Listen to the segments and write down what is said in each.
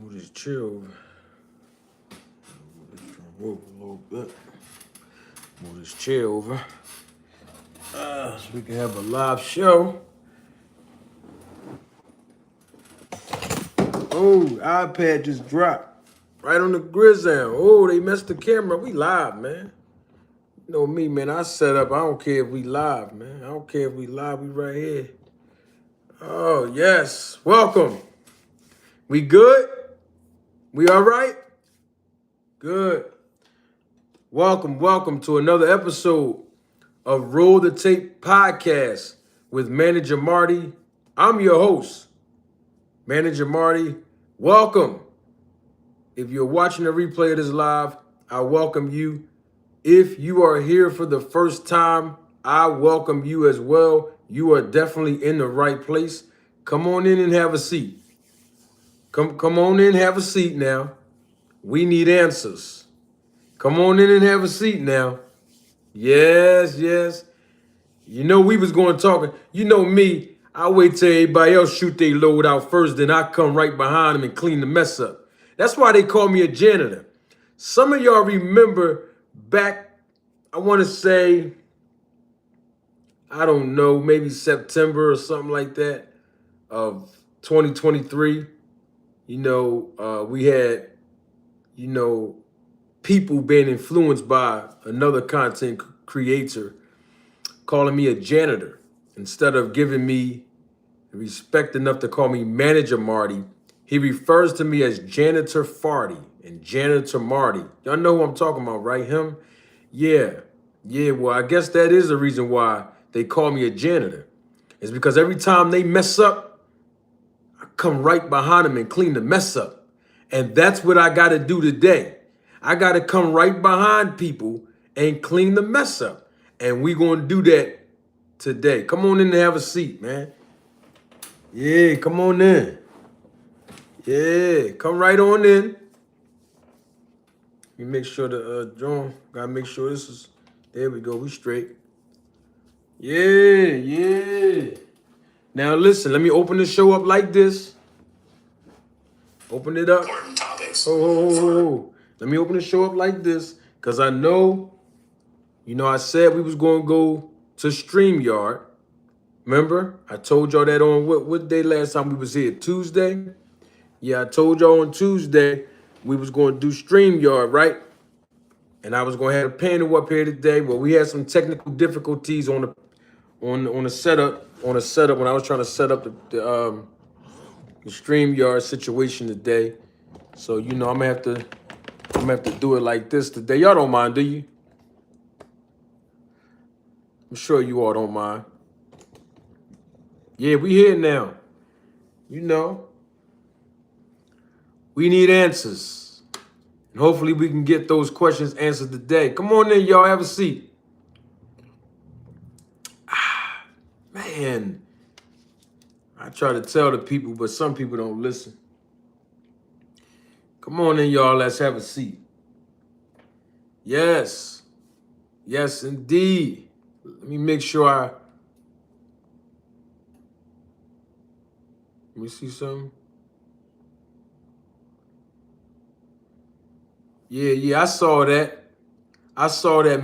Move this chair over. Move a little bit. Move this chair over. So we can have a live show. Oh, iPad just dropped. Right on the grizzle. Oh, they messed the camera. We live, man. You know me, man. I set up. I don't care if we live, man. I don't care if we live. We right here. Oh, yes. Welcome. We good? We all right? Good. Welcome to another episode of Roll the Tape Podcast with Manager Marty. I'm your host, Manager Marty. Welcome. If you're watching the replay of this live, I welcome you. If you are here for the first time, I welcome you as well. You are definitely in the right place. Come on in and have a seat. Come on in, have a seat now. We need answers. Come on in and have a seat now. Yes. You know we was going talking. You know me, I wait till everybody else shoot their load out first, then I come right behind them and clean the mess up. That's why they call me a janitor. Some of y'all remember back, I want to say, I don't know, maybe September or something like that of 2023. We had, people being influenced by another content creator calling me a janitor. Instead of giving me respect enough to call me Manager Marty, he refers to me as Janitor Farty and Janitor Marty. Y'all know who I'm talking about, right? Him? Yeah, well, I guess that is the reason why they call me a janitor. It's because every time they mess up, I come right behind them and clean the mess up. And that's what I got to do today. I got to come right behind people and clean the mess up. And we going to do that today. Come on in and have a seat, man. Yeah, come on in. Yeah, come right on in. Let me make sure the John, got to make sure this is, there we go, we straight. Yeah. Now listen, let me open the show up like this. Open it up. Important topics. Oh. Let me open the show up like this, because I know, I said we was going to go to StreamYard. Remember? I told y'all that on what day last time we was here? Tuesday? Yeah, I told y'all on Tuesday we was going to do StreamYard, right? And I was going to have a panel up here today. Well, we had some technical difficulties on the setup when I was trying to set up the StreamYard situation today. So, I'm gonna have to do it like this today. Y'all don't mind, do you? I'm sure you all don't mind. Yeah, we here now. We need answers. And hopefully we can get those questions answered today. Come on in, y'all. Have a seat. Man. I try to tell the people, but some people don't listen. Come on in, y'all. Let's have a seat. Yes, indeed. Let me make sure let me see something. Yeah, I saw that.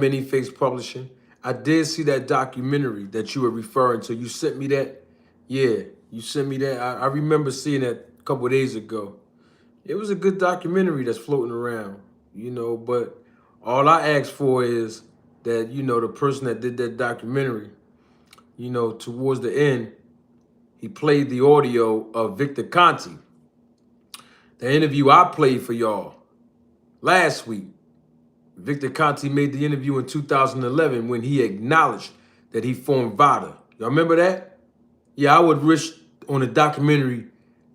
Many Fakes Publishing. I did see that documentary that you were referring to. You sent me that? Yeah, you sent me that. I remember seeing that a couple of days ago. It was a good documentary that's floating around, but all I ask for is that, the person that did that documentary, towards the end, he played the audio of Victor Conte. The interview I played for y'all last week. Victor Conte made the interview in 2011 when he acknowledged that he formed VADA. Y'all remember that? Yeah, I would wish on a documentary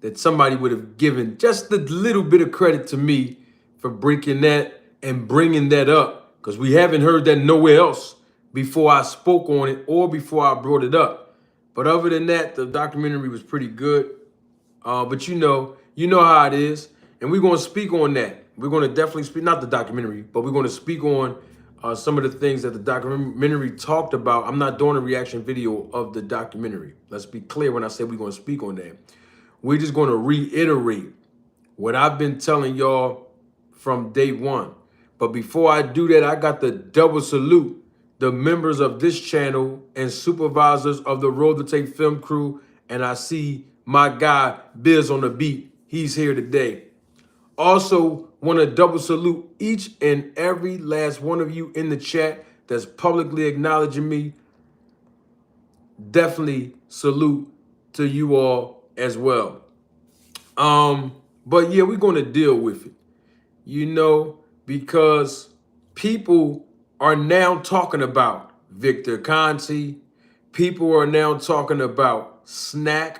that somebody would have given just a little bit of credit to me for breaking that and bringing that up, because we haven't heard that nowhere else before I spoke on it or before I brought it up. But other than that, the documentary was pretty good. But you know how it is. And we're going to speak on that. We're going to definitely speak, not the documentary, but we're going to speak on some of the things that the documentary talked about. I'm not doing a reaction video of the documentary. Let's be clear when I say we're going to speak on that. We're just going to reiterate what I've been telling y'all from day one. But before I do that, I got to double salute the members of this channel and supervisors of the Roll to Tape film crew. And I see my guy, Biz on the beat. He's here today. Also, want to double salute each and every last one of you in the chat that's publicly acknowledging me. Definitely salute to you all as well. But yeah, we're going to deal with it, you know, because people are now talking about Victor Conte. People are now talking about SNAC.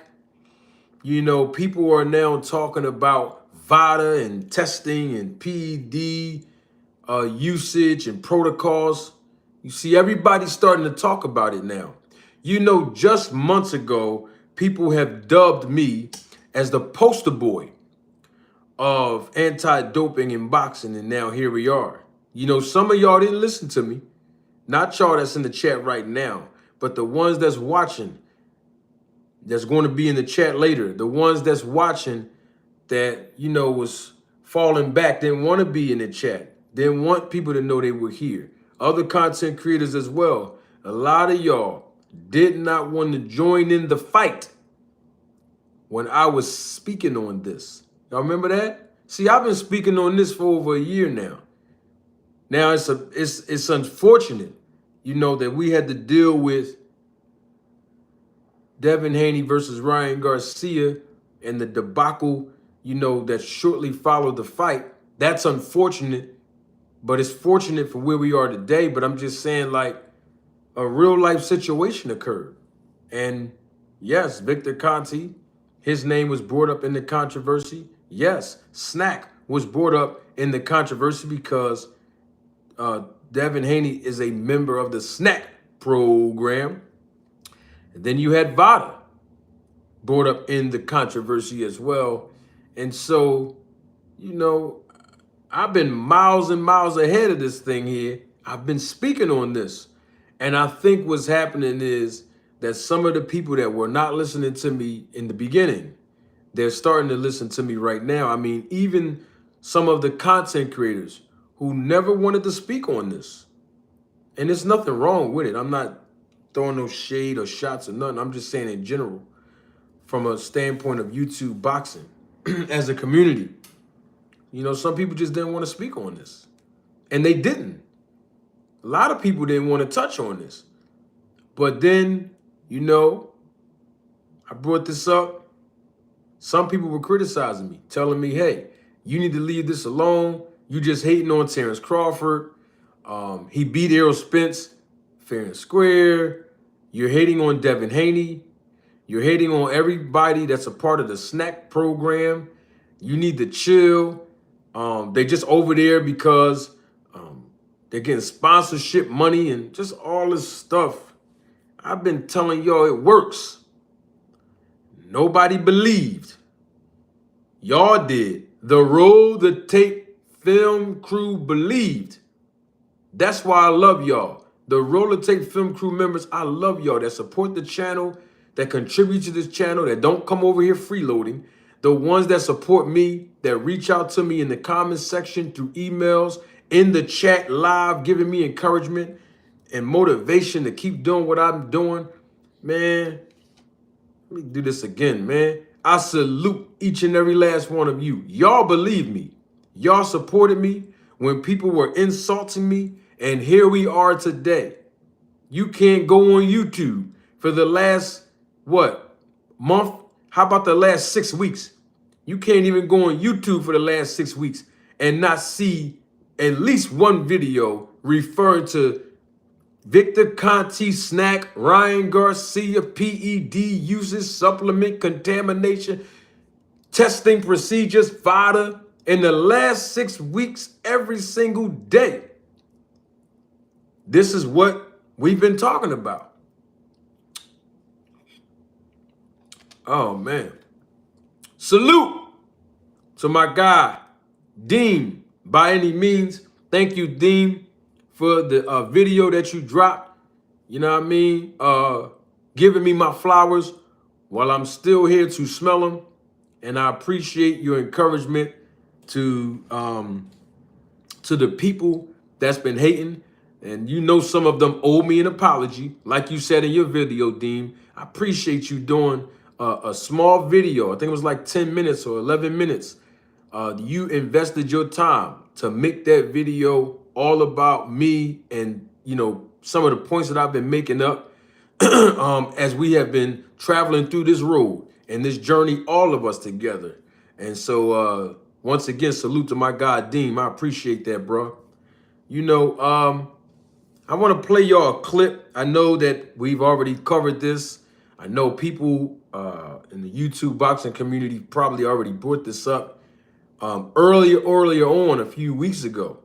You know, people are now talking about VADA and testing and PED usage and protocols. You see, everybody's starting to talk about it now. You know, just months ago, people have dubbed me as the poster boy of anti-doping in boxing, and now here we are. You know, some of y'all didn't listen to me. Not y'all that's in the chat right now, but the ones that's watching, that's going to be in the chat later. The ones that's watching that, you know, was falling back, didn't want to be in the chat, didn't want people to know they were here. Other content creators as well. A lot of y'all did not want to join in the fight when I was speaking on this. Y'all remember that? See, I've been speaking on this for over a year now. Now it's unfortunate, you know, that we had to deal with Devin Haney versus Ryan Garcia and the debacle, you know, that shortly followed the fight. That's unfortunate, but it's fortunate for where we are today. But I'm just saying, like, a real life situation occurred. And yes, Victor Conte, his name was brought up in the controversy. Yes, SNAC was brought up in the controversy because Devin Haney is a member of the SNAC program. And then you had VADA brought up in the controversy as well. And so, you know, I've been miles and miles ahead of this thing here. I've been speaking on this. And I think what's happening is that some of the people that were not listening to me in the beginning, they're starting to listen to me right now. I mean, even some of the content creators who never wanted to speak on this. And there's nothing wrong with it. I'm not throwing no shade or shots or nothing. I'm just saying in general, from a standpoint of YouTube boxing as a community, you know, some people just didn't want to speak on this. And they didn't. A lot of people didn't want to touch on this. But then, you know, I brought this up. Some people were criticizing me, telling me, hey, you need to leave this alone. You just hating on Terrence Crawford. He beat Errol Spence fair and square. You're hating on Devin Haney. You're hating on everybody that's a part of the SNAC program. You need to chill. They just over there because they're getting sponsorship money and just all this stuff. I've been telling y'all it works. Nobody believed. Y'all did. The Roll the Tape film crew believed. That's why I love y'all. The Roll the Tape film crew members, I love y'all that support the channel, that contribute to this channel, that don't come over here freeloading. The ones that support me, that reach out to me in the comments section through emails, in the chat live, giving me encouragement and motivation to keep doing what I'm doing. Man, let me do this again, man. I salute each and every last one of you. Y'all believe me. Y'all supported me when people were insulting me, and here we are today. You can't go on YouTube for the last, what, month? How about the last 6 weeks? You can't even go on YouTube for the last 6 weeks and not see at least one video referring to Victor Conte, SNAC, Ryan Garcia, PED usage, supplement, contamination, testing procedures, VADA, in the last 6 weeks, every single day. This is what we've been talking about. Oh, man. Salute to my guy, Dean. By any means, thank you, Dean, for the video that you dropped. You know what I mean? Giving me my flowers while I'm still here to smell them and I appreciate your encouragement to the people that's been hating. And you know some of them owe me an apology. Like you said in your video, Dean, I appreciate you doing a small video. I think it was like 10 minutes or 11 minutes. You invested your time to make that video all about me and, you know, some of the points that I've been making up as we have been traveling through this road and this journey, all of us together. And so once again, salute to my guy, Dean. I appreciate that, bro. You know, I want to play y'all a clip. I know that we've already covered this. I know people in the YouTube boxing community probably already brought this up earlier on a few weeks ago.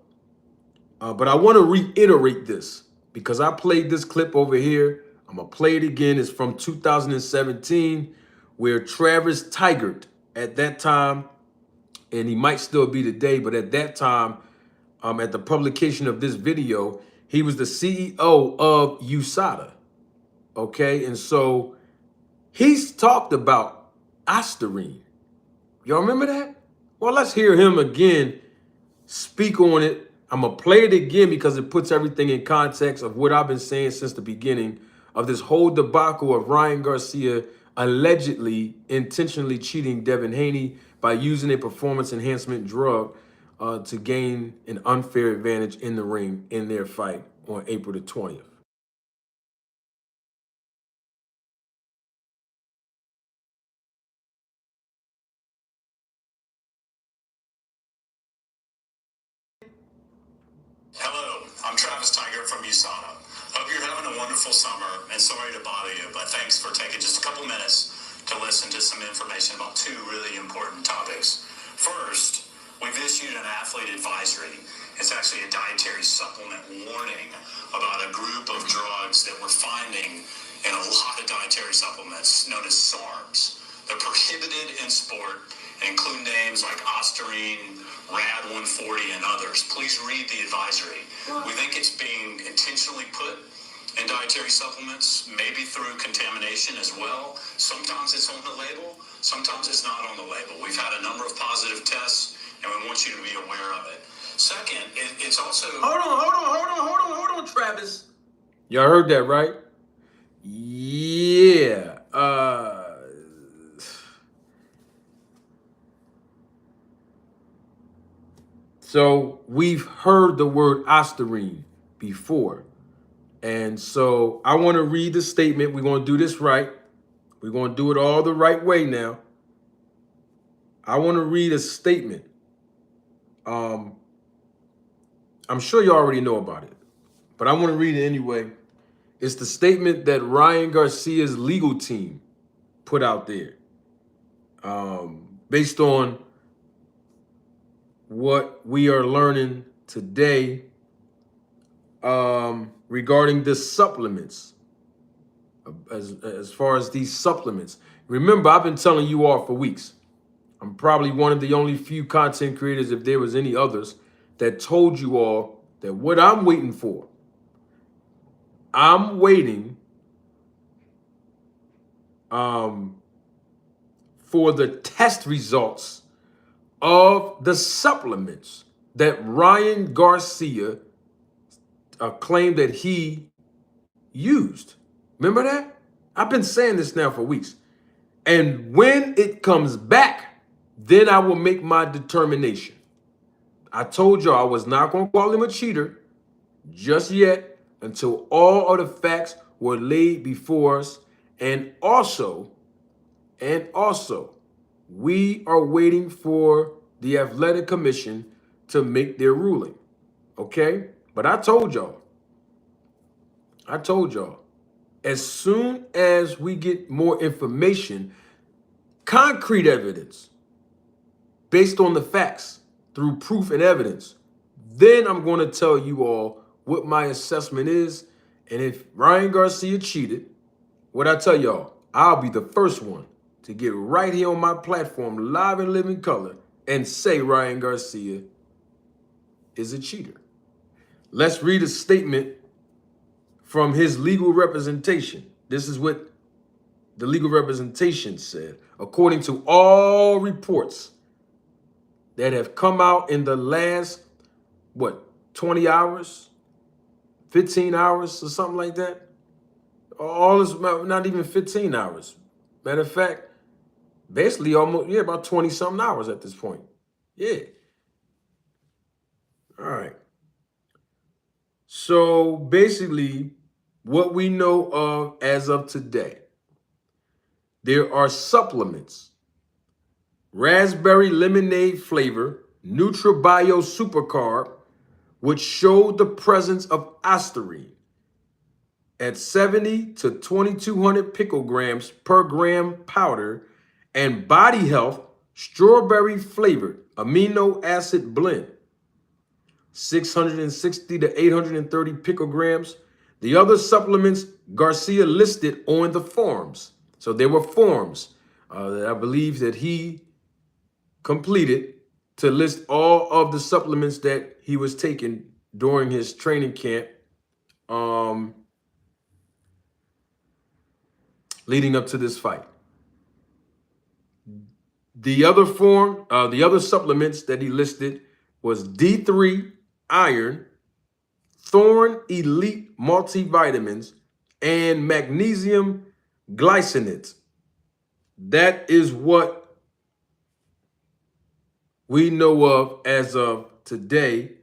But I want to reiterate this because I played this clip over here. I'm going to play it again. It's from 2017 where Travis Tigert at that time, and he might still be today, but at that time, at the publication of this video, he was the CEO of USADA. Okay, and so he's talked about Ostarine. Y'all remember that? Well, let's hear him again speak on it. I'm going to play it again because it puts everything in context of what I've been saying since the beginning of this whole debacle of Ryan Garcia allegedly intentionally cheating Devin Haney by using a performance enhancement drug to gain an unfair advantage in the ring in their fight on April the 20th. Hello, I'm Travis Tigert from USADA. Hope you're having a wonderful summer, and sorry to bother you, but thanks for taking just a couple minutes to listen to some information about two really important topics. First, we've issued an athlete advisory. It's actually a dietary supplement warning about a group of drugs that we're finding in a lot of dietary supplements known as SARMs. They're prohibited in sport and include names like Ostarine, Rad 140, and others. Please read the advisory. We think it's being intentionally put in dietary supplements, maybe through contamination as well. Sometimes it's on the label, sometimes it's not on the label. We've had a number of positive tests, and we want you to be aware of it. Second, it's also... Hold on, Travis. Y'all heard that, right? Yeah. So we've heard the word Ostarine before. And so I want to read the statement. We're going to do this right. We're going to do it all the right way now. I want to read a statement. I'm sure you already know about it, but I want to read it anyway. It's the statement that Ryan Garcia's legal team put out there based on what we are learning today regarding the supplements, as far as these supplements. Remember, I've been telling you all for weeks. I'm probably one of the only few content creators, if there was any others, that told you all that what I'm waiting for, I'm waiting for the test results of the supplements that Ryan Garcia claimed that he used. Remember that? I've been saying this now for weeks. And when it comes back, then I will make my determination. I told y'all I was not going to call him a cheater just yet until all of the facts were laid before us. And also, we are waiting for the athletic commission to make their ruling. Okay? But I told y'all, as soon as we get more information, concrete evidence based on the facts through proof and evidence, then I'm going to tell you all what my assessment is. And if Ryan Garcia cheated, what I tell y'all, I'll be the first one to get right here on my platform, live and living color, and say Ryan Garcia is a cheater. Let's read a statement from his legal representation. This is what the legal representation said, according to all reports that have come out in the last, 20 hours, 15 hours or something like that? All is not even 15 hours. Matter of fact, basically almost, about 20 something hours at this point. Yeah. All right. So basically, what we know of as of today, there are supplements, raspberry lemonade flavor, NutriBio Supercarb, which showed the presence of asterine at 70 to 2200 picograms per gram powder, and Body Health strawberry flavored amino acid blend, 660 to 830 picograms. The other supplements Garcia listed on the forms. So there were forms that I believe that he completed to list all of the supplements that he was taking during his training camp, leading up to this fight. The other supplements that he listed was D3 iron, Thorn Elite multivitamins, and magnesium glycinate. That is what we know of as of today.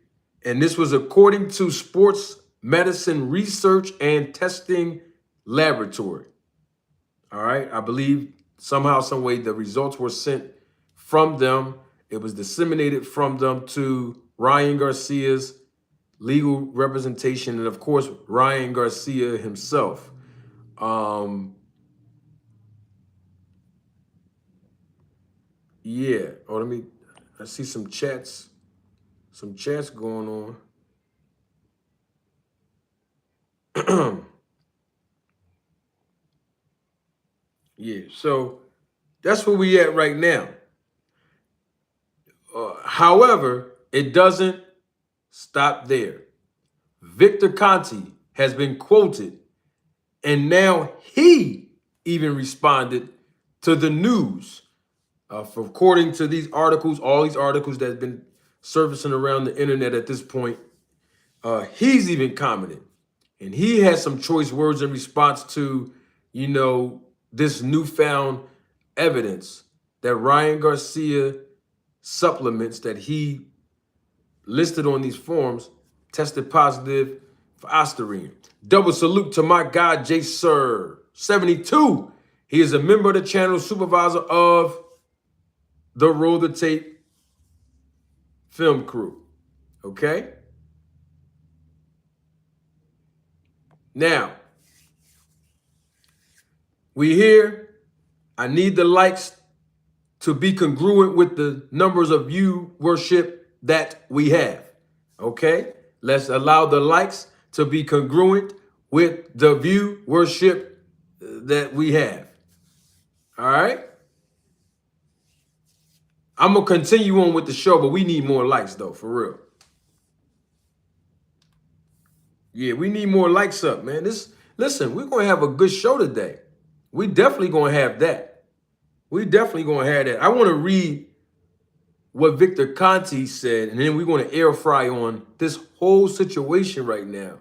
And this was according to Sports Medicine Research and Testing Laboratory. All right. I believe somehow, some way, the results were sent from them. It was disseminated from them to Ryan Garcia's legal representation, and of course, Ryan Garcia himself. Yeah. Oh, I see some chats going on. Yeah, so that's where we at right now. However, it doesn't stop there. Victor Conte has been quoted, and now he even responded to the news. According to these articles, all these articles that have been surfacing around the internet at this point, he's even commented. And he has some choice words in response to, this newfound evidence that Ryan Garcia supplements that he listed on these forms tested positive for asterine. Double salute to my guy, J Sir 72. He is a member of the channel, supervisor of the Roll the Tape film crew. Okay? Now, we here. I need the likes to be congruent with the numbers of viewership that we have. Okay? Let's allow the likes to be congruent with the viewership that we have. All right? I'm going to continue on with the show, but we need more likes, though, for real. Yeah, we need more likes up, man. Listen, we're going to have a good show today. We definitely going to have that. We definitely going to have that. I want to read what Victor Conte said, and then we're going to air fry on this whole situation right now,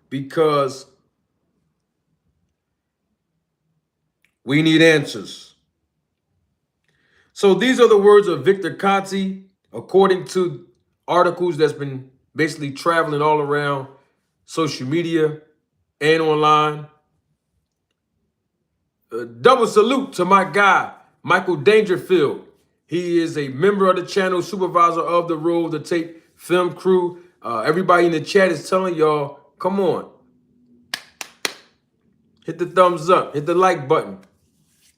because we need answers. So these are the words of Victor Conte, according to articles that's been basically traveling all around social media and online. Double salute to my guy, Michael Dangerfield. He is a member of the channel, supervisor of the Roll the Tape film crew. Everybody in the chat is telling y'all, come on. Hit the thumbs up. Hit the like button.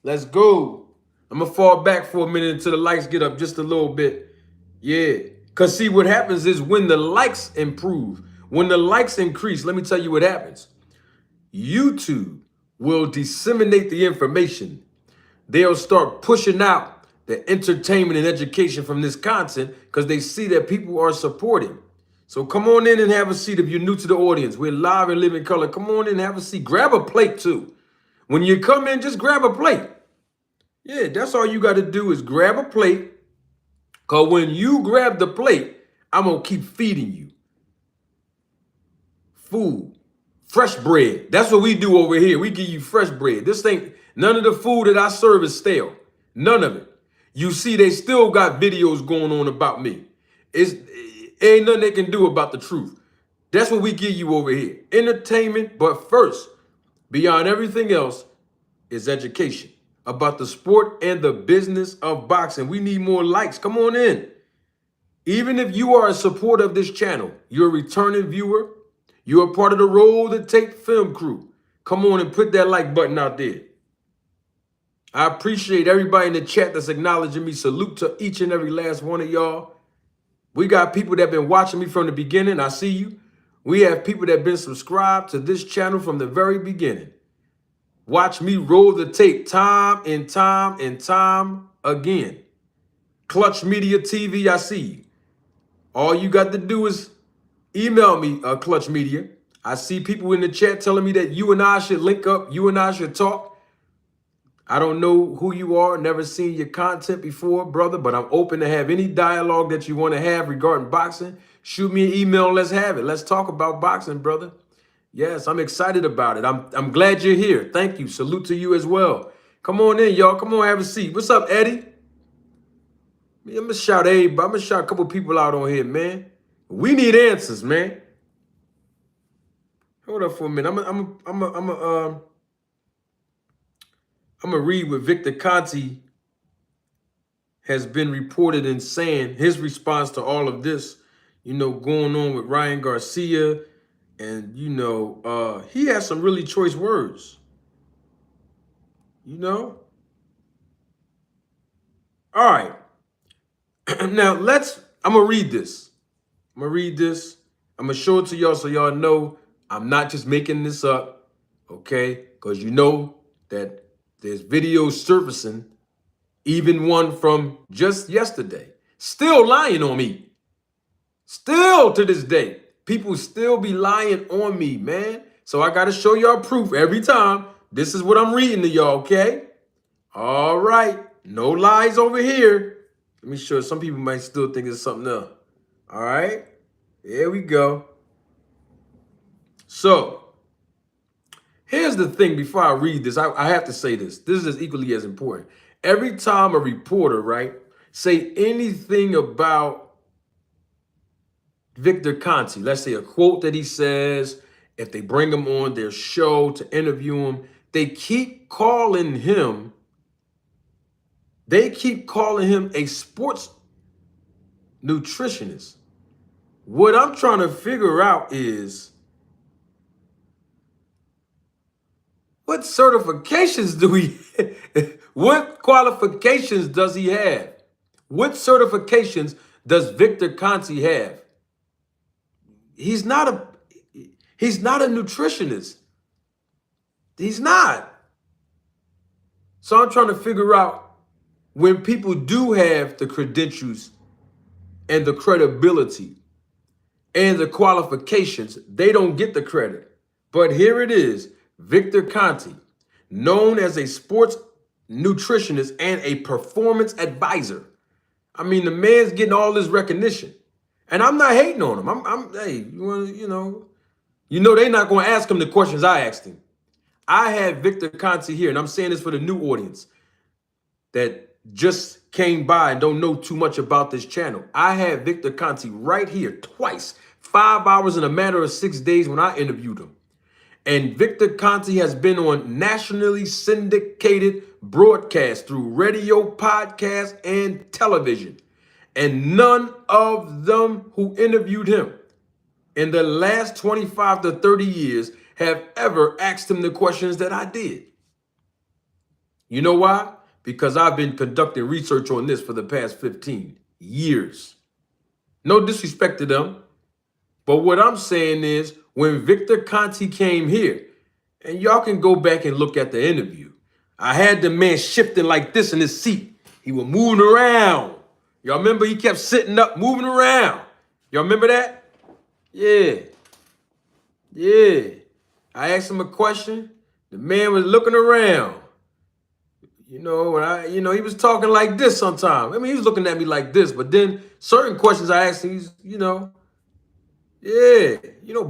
Let's go. I'm going to fall back for a minute until the likes get up just a little bit. Yeah. Because see, what happens is when the likes improve, when the likes increase, let me tell you what happens. YouTube will disseminate the information. They'll start pushing out the entertainment and education from this content because they see that people are supporting. So come on in and have a seat if you're new to the audience. We're live and live in color. Come on in and have a seat. Grab a plate too. When you come in, just grab a plate. Yeah, that's all you got to do is grab a plate. Because when you grab the plate, I'm going to keep feeding you food, fresh bread. That's what we do over here. We give you fresh bread. This ain't, none of the food that I serve is stale. None of it. You see, they still got videos going on about me. Ain't nothing they can do about the truth. That's what we give you over here. Entertainment, but first, beyond everything else, is education about the sport and the business of boxing. We need more likes. Come on in. Even if you are a supporter of this channel, you're a returning viewer, you're a part of the Roll the Tape film crew. Come on and put that like button out there. I appreciate everybody in the chat that's acknowledging me. Salute to each and every last one of y'all. We got people that have been watching me from the beginning. I see you. We have people that have been subscribed to this channel from the very beginning. Watch me roll the tape time and time and time again. Clutch Media TV, I see you. All you got to do is email me, Clutch Media. I see people in the chat telling me that you and I should link up. You and I should talk. I don't know who you are. Never seen your content before, brother, but I'm open to have any dialogue that you want to have regarding boxing. Shoot me an email and let's have it. Let's talk about boxing, brother. Yes, I'm excited about it. I'm glad you're here. Thank you. Salute to you as well. Come on in, y'all. Come on, have a seat. What's up, Eddie? I'm gonna shout everybody. I'm gonna shout a couple people out on here, man. We need answers, man. Hold up for a minute. I'm gonna read what Victor Conte has been reported in saying his response to all of this, you know, going on with Ryan Garcia. And, you know, he has some really choice words, you know? All right. Now, I'm going to read this. I'm going to read this. I'm going to show it to y'all so y'all know I'm not just making this up, okay? Because you know that there's videos surfacing, even one from just yesterday, still lying on me. Still to this day. People still be lying on me, man. So I got to show y'all proof every time. This is what I'm reading to y'all, okay? All right. No lies over here. Let me show you. Some people might still think it's something else. All right. Here we go. So here's the thing. Before I read this, I have to say this. This is equally as important. Every time a reporter, right, say anything about Victor Conte, let's say a quote that he says, if they bring him on their show to interview him, they keep calling him a sports nutritionist. What I'm trying to figure out is, what certifications do we, what qualifications does he have? What certifications does Victor Conte have? He's not a nutritionist. He's not. So I'm trying to figure out, when people do have the credentials and the credibility and the qualifications, they don't get the credit. But here it is, Victor Conte, known as a sports nutritionist and a performance advisor. I mean, the man's getting all this recognition. And I'm not hating on him. Hey, you know, they're not going to ask him the questions I asked him. I had Victor Conte here, and I'm saying this for the new audience that just came by and don't know too much about this channel. I had Victor Conte right here twice, 5 hours in a matter of 6 days when I interviewed him. And Victor Conte has been on nationally syndicated broadcasts through radio, podcast, and television. And none of them who interviewed him in the last 25 to 30 years have ever asked him the questions that I did. You know why? Because I've been conducting research on this for the past 15 years. No disrespect to them. But what I'm saying is, when Victor Conte came here, and y'all can go back and look at the interview, I had the man shifting like this in his seat. He was moving around. Y'all remember he kept sitting up, moving around. Y'all remember that? Yeah. Yeah. I asked him a question. The man was looking around. He was talking like this sometimes. I mean, he was looking at me like this, but then certain questions I asked him,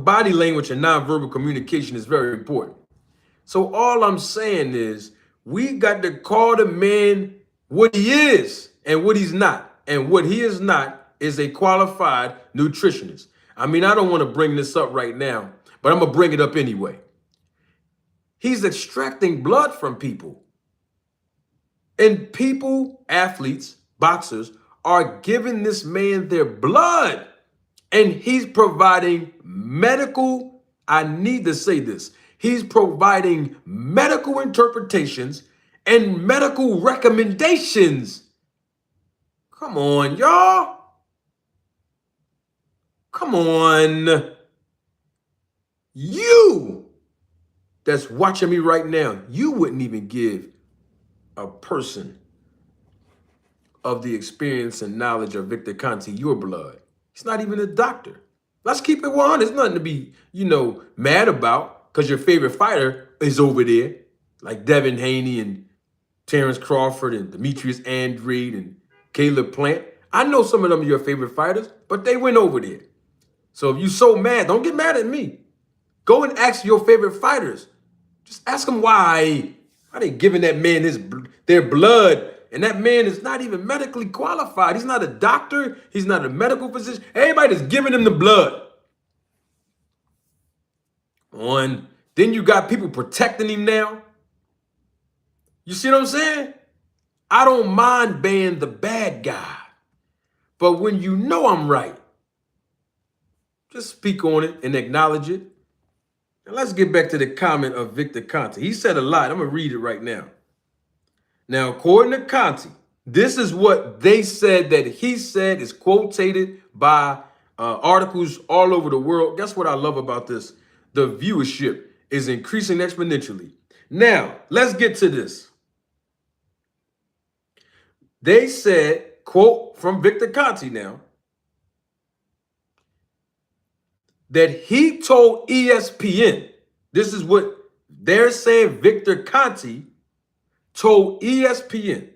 body language and nonverbal communication is very important. So all I'm saying is we got to call the man what he is and what he's not. And what he is not is a qualified nutritionist. I mean, I don't want to bring this up right now, but I'm going to bring it up anyway. He's extracting blood from people. And people, athletes, boxers, are giving this man their blood. And he's providing medical, I need to say this, he's providing medical interpretations and medical recommendations. Come on, y'all. Come on. You that's watching me right now, you wouldn't even give a person of the experience and knowledge of Victor Conte your blood. He's not even a doctor. Let's keep it 100. There's nothing to be, mad about because your favorite fighter is over there, like Devin Haney and Terrence Crawford and Demetrius Andrade and Caleb Plant. I know some of them are your favorite fighters, but they went over there. So if you're so mad, don't get mad at me. Go and ask your favorite fighters. Just ask them why. Why they giving that man their blood? And that man is not even medically qualified. He's not a doctor. He's not a medical physician. Everybody's giving him the blood. Then you got people protecting him now. You see what I'm saying? I don't mind being the bad guy. But when you know I'm right, just speak on it and acknowledge it. And let's get back to the comment of Victor Conte. He said a lot. I'm going to read it right now. Now, according to Conte, this is what they said that he said is quoted by articles all over the world. Guess what I love about this? The viewership is increasing exponentially. Now, let's get to this. They said, quote from Victor Conte now, that he told ESPN, this is what they're saying Victor Conte told ESPN,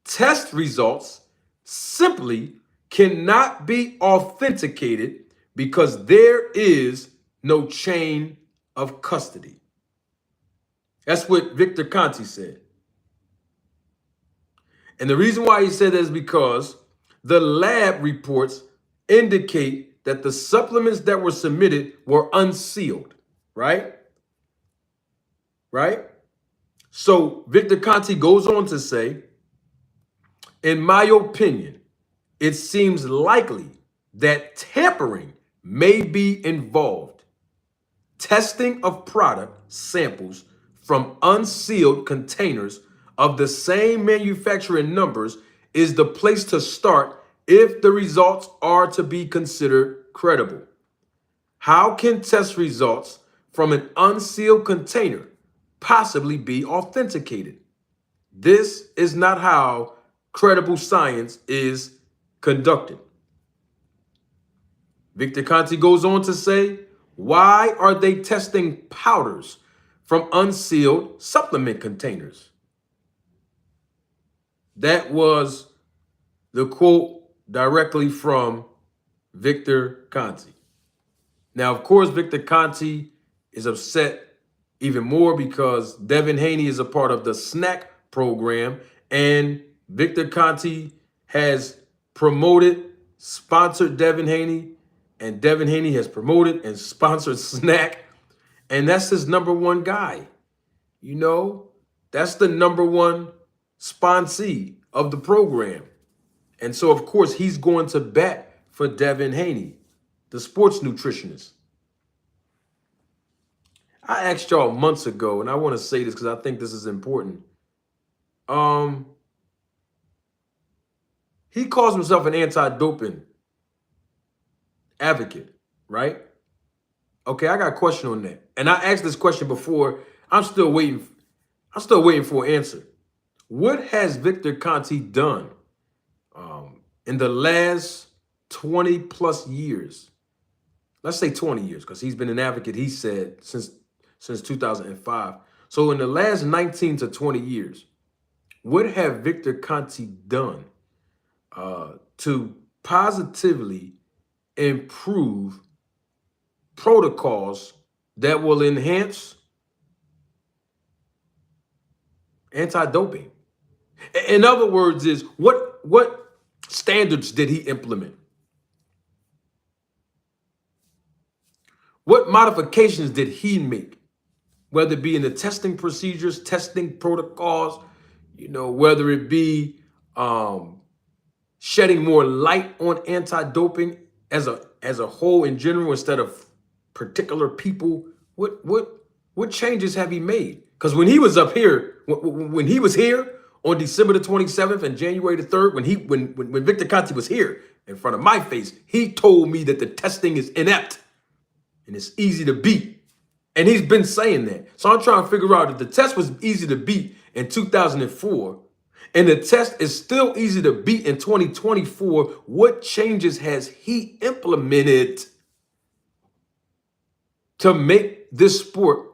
test results simply cannot be authenticated because there is no chain of custody. That's what Victor Conte said. And the reason why he said that is because the lab reports indicate that the supplements that were submitted were unsealed, right? Right? So Victor Conte goes on to say, in my opinion, it seems likely that tampering may be involved. Testing of product samples from unsealed containers of the same manufacturer and numbers is the place to start if the results are to be considered credible. How can test results from an unsealed container possibly be authenticated? This is not how credible science is conducted. Victor Conte goes on to say, why are they testing powders from unsealed supplement containers? That was the quote directly from Victor Conte. Now, of course, Victor Conte is upset even more because Devin Haney is a part of the SNAC program, and Victor Conte has sponsored Devin Haney, and Devin Haney has promoted and sponsored SNAC, and that's his number one guy. That's the number one sponsee of the program. And so, of course, he's going to bat for Devin Haney, the sports nutritionist. I asked y'all months ago, and I want to say this because I think this is important. He calls himself an anti-doping advocate, right? Okay, I got a question on that. And I asked this question before. I'm still waiting for an answer. What has Victor Conte done in the last 20 plus years? Let's say 20 years, because he's been an advocate, he said, since since 2005. So in the last 19 to 20 years, what have Victor Conte done to positively improve protocols that will enhance anti-doping? In other words, is what standards did he implement? What modifications did he make? Whether it be in the testing procedures, testing protocols, whether it be shedding more light on anti-doping as a whole in general instead of particular people. What changes have he made? Because when he was up here, when he was here on December the 27th and January the 3rd, when Victor Conte was here in front of my face, he told me that the testing is inept and it's easy to beat. And he's been saying that. So I'm trying to figure out if the test was easy to beat in 2004 and the test is still easy to beat in 2024, what changes has he implemented to make this sport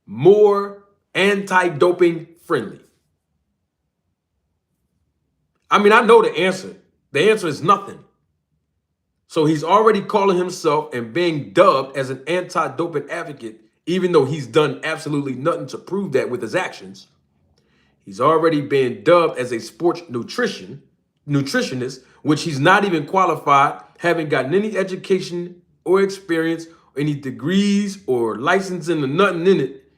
more anti-doping friendly? I mean, I know the answer. The answer is nothing. So he's already calling himself and being dubbed as an anti-doping advocate, even though he's done absolutely nothing to prove that with his actions. He's already been dubbed as a sports nutritionist, which he's not even qualified, haven't gotten any education or experience, or any degrees or licensing or nothing in it.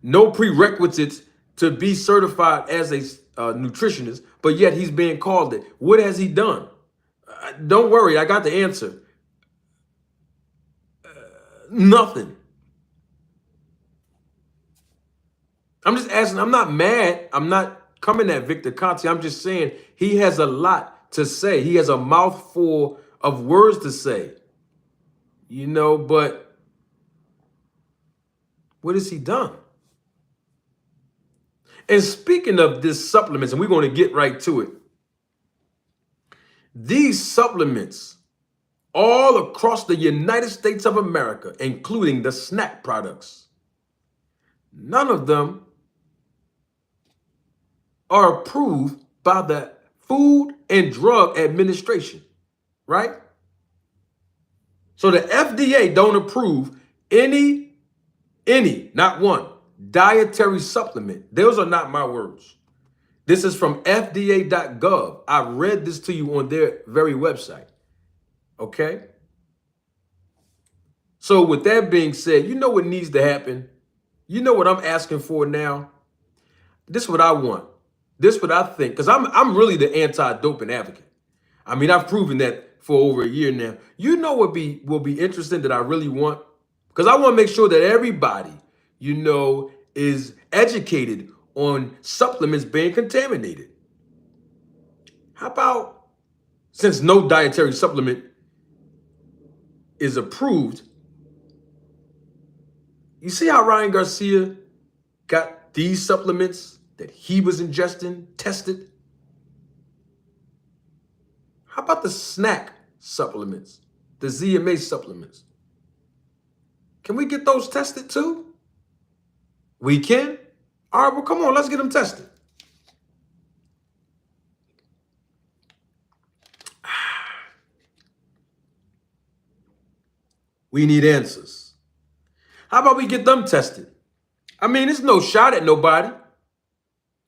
No prerequisites to be certified as a nutritionist, but yet he's being called it. What has he done? Don't worry, I got the answer. Nothing. I'm just asking. I'm not mad. I'm not coming at Victor Conte. I'm just saying he has a lot to say. He has a mouthful of words to say. But what has he done? And speaking of this supplements, and we're going to get right to it. These supplements all across the United States of America, including the SNAC products, none of them are approved by the Food and Drug Administration, right? So the FDA don't approve any, not one, dietary supplement. Those are not my words. This is from FDA.gov. I read this to you on their very website. Okay? So with that being said, you know what needs to happen? You know what I'm asking for now? This is what I want. This is what I think. Because I'm really the anti-doping advocate. I mean, I've proven that for over a year now. You know what will be interesting that I really want? Because I want to make sure that everybody, is educated on supplements being contaminated. How about, since no dietary supplement is approved, you see how Ryan Garcia got these supplements that he was ingesting tested? How about the SNAC supplements, the ZMA supplements? Can we get those tested too? We can? All right, well, come on, let's get them tested. We need answers. How about we get them tested? I mean, it's no shot at nobody.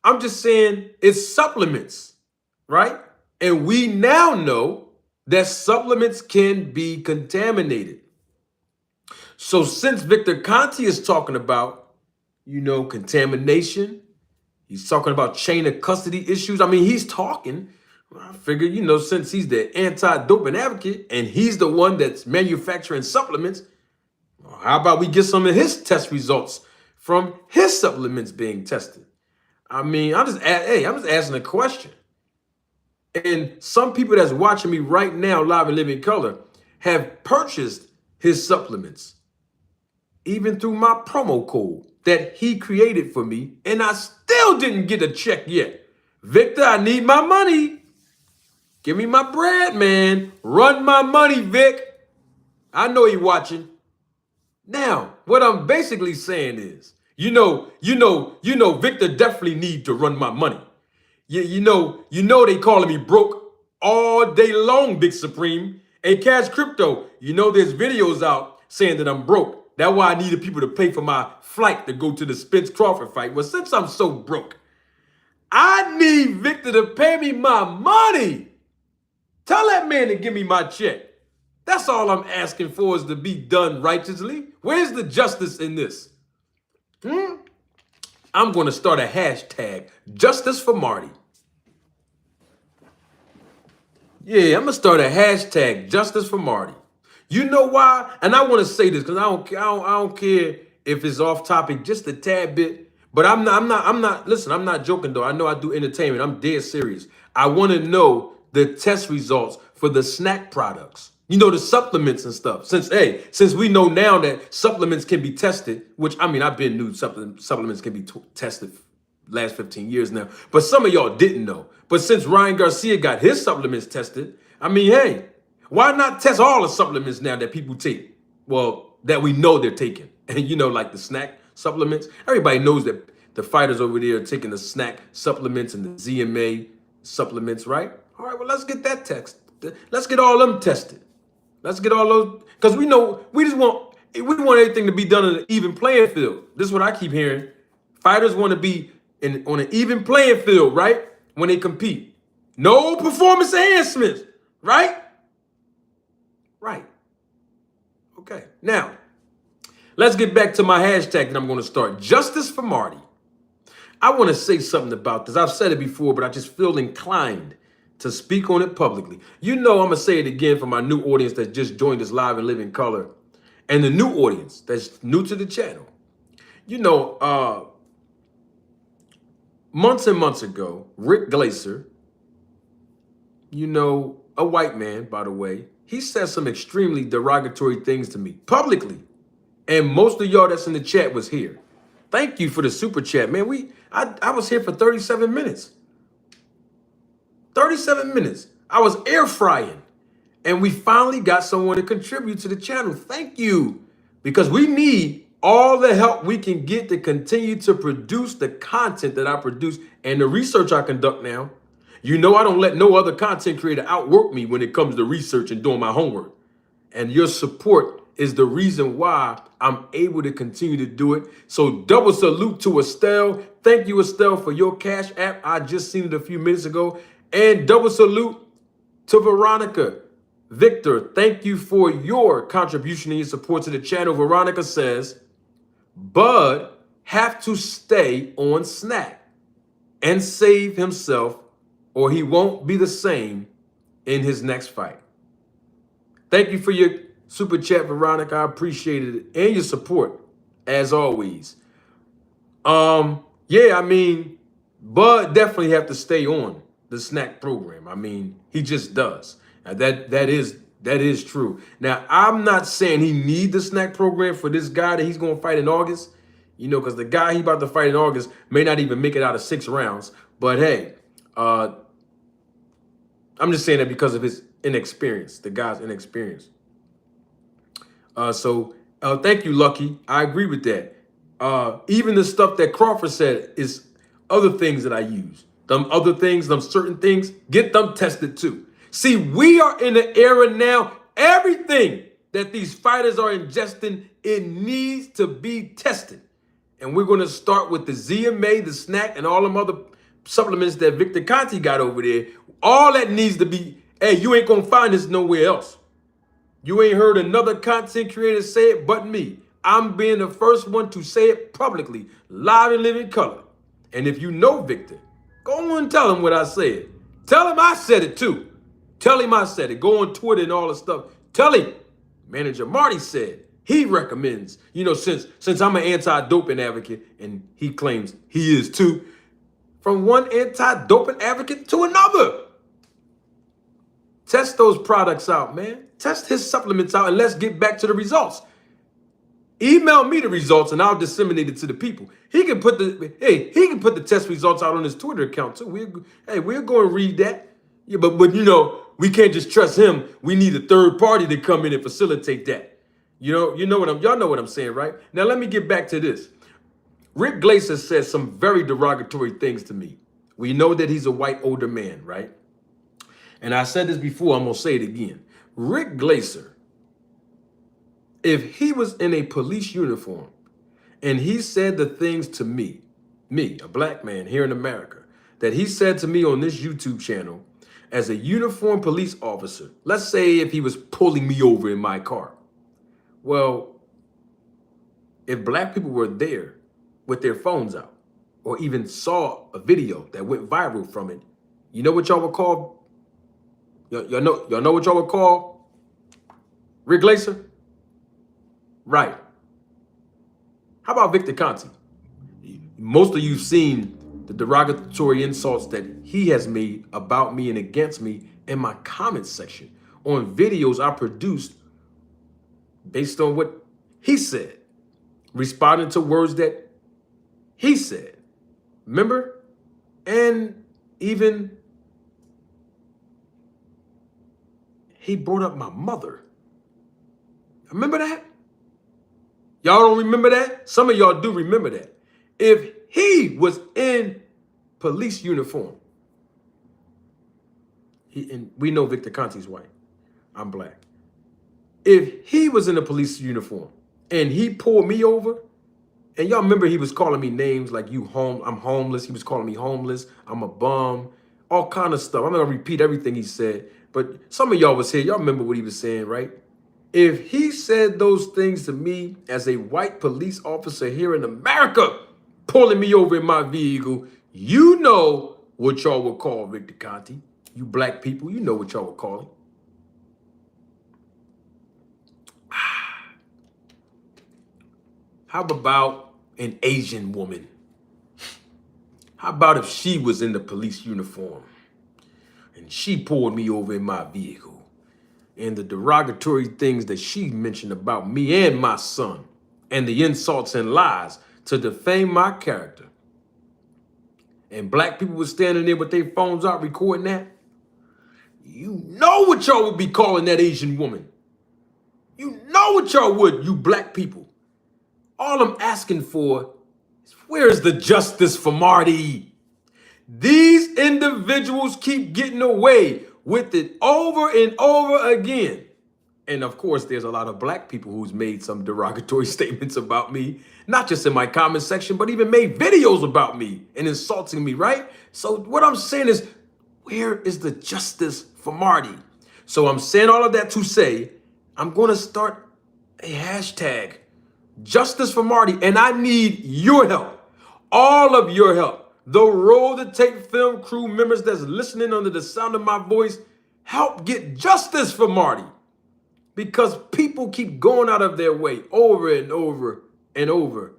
I'm just saying it's supplements, right? And we now know that supplements can be contaminated. So since Victor Conte is talking about, contamination, he's talking about chain of custody issues. I mean, he's talking. I figure, since he's the anti-doping advocate and he's the one that's manufacturing supplements, how about we get some of his test results from his supplements being tested? I mean, I'm just asking a question. And some people that's watching me right now, live and living color, have purchased his supplements, even through my promo code that he created for me, and I still didn't get a check yet. Victor, I need my money. Give me my bread, man. Run my money, Vic. I know you're watching. Now, what I'm basically saying is, Victor definitely need to run my money. They calling me broke all day long, Big Supreme. And Cash Crypto, there's videos out saying that I'm broke. That's why I needed people to pay for my flight to go to the Spence Crawford fight. Well, since I'm so broke, I need Victor to pay me my money. Tell that man to give me my check. That's all I'm asking for, is to be done righteously. Where's the justice in this? I'm going to start a hashtag, Justice for Marty. Yeah, I'm going to start a hashtag, Justice for Marty. You know why? And I want to say this because I don't care if it's off topic just a tad bit. But I'm not, listen, I'm not joking though. I know I do entertainment. I'm dead serious. I want to know the test results for the SNAC products. The supplements and stuff. Since we know now that supplements can be tested, which, I've been knew supplements can be tested last 15 years now. But some of y'all didn't know. But since Ryan Garcia got his supplements tested, hey, why not test all the supplements now that people take? Well, that we know they're taking. And like the SNAC supplements. Everybody knows that the fighters over there are taking the SNAC supplements and the ZMA supplements, right? All right, well, let's get that test. Let's get all them tested. Let's get all those, because we want everything to be done on an even playing field. This is what I keep hearing. Fighters want to be on an even playing field, right? When they compete. No performance enhancements, right? Right. Okay. Now, let's get back to my hashtag that I'm going to start. Justice for Marty. I want to say something about this. I've said it before, but I just feel inclined to speak on it publicly. I'm going to say it again for my new audience that just joined us live and live in color, and the new audience that's new to the channel. Months and months ago, Rick Glaser, a white man, by the way, he said some extremely derogatory things to me publicly. And most of y'all that's in the chat was here. Thank you for the super chat, man. I was here for 37 minutes. 37 minutes. I was air frying. And we finally got someone to contribute to the channel. Thank you. Because we need all the help we can get to continue to produce the content that I produce and the research I conduct now. I don't let no other content creator outwork me when it comes to research and doing my homework. And your support is the reason why I'm able to continue to do it. So double salute to Estelle. Thank you, Estelle, for your Cash App. I just seen it a few minutes ago. And double salute to Veronica. Victor, thank you for your contribution and your support to the channel. Veronica says, Bud have to stay on SNAC and save himself, or he won't be the same in his next fight. Thank you for your super chat, Veronica. I appreciated it. And your support, as always. Bud definitely have to stay on the SNAC program. He just does. Now, that is true. Now, I'm not saying he need the SNAC program for this guy that he's going to fight in August, because the guy he about to fight in August may not even make it out of 6 rounds. But hey, I'm just saying that because of his inexperience, the guy's inexperience. Thank you, Lucky. I agree with that. Even the stuff that Crawford said is other things that I use. Them other things, them certain things, get them tested too. See, we are in an era now, everything that these fighters are ingesting, it needs to be tested. And we're going to start with the ZMA, the SNAC, and all them other supplements that Victor Conte got over there. All that needs to be, hey, you ain't going to find this nowhere else. You ain't heard another content creator say it but me. I'm being the first one to say it publicly, live and live in color. And if you know Victor, go on and tell him what I said. Tell him I said it too. Tell him I said it. Go on Twitter and all the stuff. Tell him. Manager Marty said he recommends, since I'm an anti-doping advocate, and he claims he is too, from one anti-doping advocate to another. Test those products out, man. Test his supplements out, and let's get back to the results. Email me the results, and I'll disseminate it to the people. He can put the test results out on his Twitter account too. We'll go and read that. Yeah, but we can't just trust him. We need a third party to come in and facilitate that. Y'all know what I'm saying, right? Now let me get back to this. Rick Glaser said some very derogatory things to me. We know that he's a white older man, right? And I said this before, I'm gonna say it again. Rick Glaser, if he was in a police uniform and he said the things to me, a black man here in America, that he said to me on this YouTube channel as a uniformed police officer, let's say if he was pulling me over in my car. Well, if black people were there with their phones out or even saw a video that went viral from it, you know what y'all would call? Y'all know what y'all would call Rick Glaser? Right. How about Victor Conte? Most of you've seen the derogatory insults that he has made about me and against me in my comment section on videos I produced based on what he said, responding to words that he said. Remember? And even he brought up my mother. Remember that? Y'all don't remember that? Some of y'all do remember that. If he was in police uniform, and we know Victor Conte's white, I'm black. If he was in a police uniform and he pulled me over, and y'all remember he was calling me names like I'm homeless. He was calling me homeless. I'm a bum, all kind of stuff. I'm not gonna repeat everything he said, but some of y'all was here. Y'all remember what he was saying, right? If he said those things to me as a white police officer here in America, pulling me over in my vehicle, you know what y'all would call Victor Conte. You black people, you know what y'all would call him. How about an Asian woman? How about if she was in the police uniform and she pulled me over in my vehicle? And the derogatory things that she mentioned about me and my son, and the insults and lies to defame my character. And black people were standing there with their phones out recording that. You know what y'all would be calling that Asian woman. You know what y'all would, you black people. All I'm asking for is, where's the justice for Marty? These individuals keep getting away with it over and over again. And of course, there's a lot of black people who's made some derogatory statements about me, not just in my comment section, but even made videos about me and insulting me, right? So what I'm saying is, where is the justice for Marty? So I'm saying all of that to say, I'm going to start a hashtag, Justice for Marty, and I need your help, all of your help. The Roll the Tape film crew members that's listening under the sound of my voice, help get justice for Marty. Because people keep going out of their way over and over and over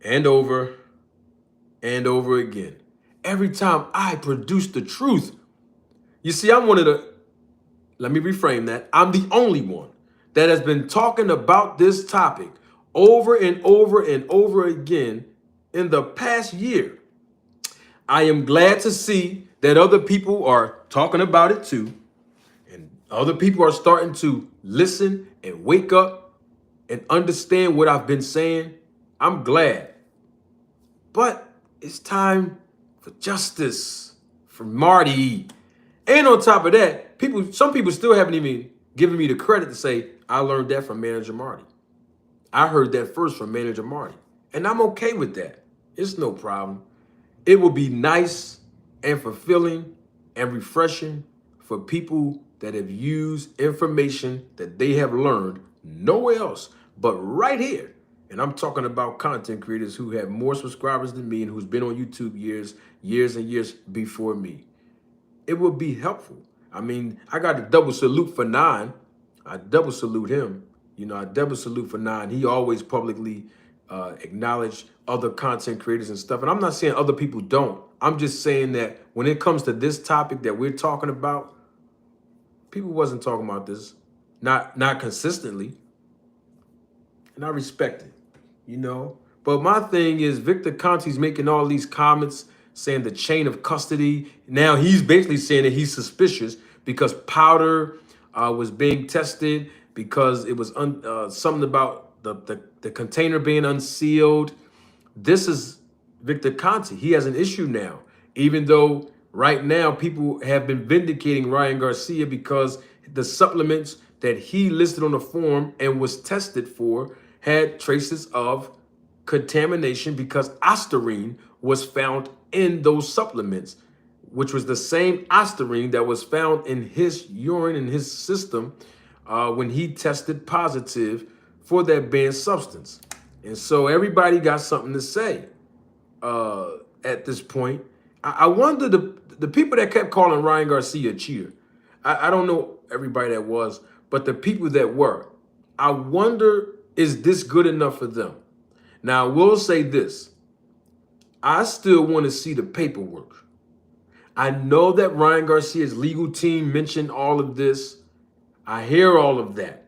and over and over again. Every time I produce the truth. You see, I'm one of the, let me reframe that. I'm the only one that has been talking about this topic over and over and over again in the past year. I am glad to see that other people are talking about it too. And other people are starting to listen and wake up and understand what I've been saying. I'm glad. But it's time for justice for Marty. And on top of that, some people still haven't even given me the credit to say, I learned that from Manager Marty. I heard that first from Manager Marty. And I'm okay with that. It's no problem. It will be nice and fulfilling and refreshing for people that have used information that they have learned nowhere else but right here. And I'm talking about content creators who have more subscribers than me and who's been on YouTube years and years before me. It would be helpful. I mean, I got a double salute for Nine. I double salute him. You know, I double salute for Nine. He always publicly acknowledge other content creators and stuff. And I'm not saying other people don't. I'm just saying that when it comes to this topic that we're talking about, people wasn't talking about this, not consistently. And I respect it, you know. But my thing is, Victor Conte's making all these comments saying the chain of custody. Now he's basically saying that he's suspicious because powder was being tested because it was something about the container being unsealed. This is Victor Conte. He has an issue now, even though right now people have been vindicating Ryan Garcia because the supplements that he listed on the form and was tested for had traces of contamination because ostarine was found in those supplements, which was the same ostarine that was found in his urine, in his system, when he tested positive for that banned substance. And so everybody got something to say at this point. I wonder the people that kept calling Ryan Garcia a cheater. I don't know everybody that was, but the people that were, I wonder, is this good enough for them? Now, I will say this. I still want to see the paperwork. I know that Ryan Garcia's legal team mentioned all of this. I hear all of that.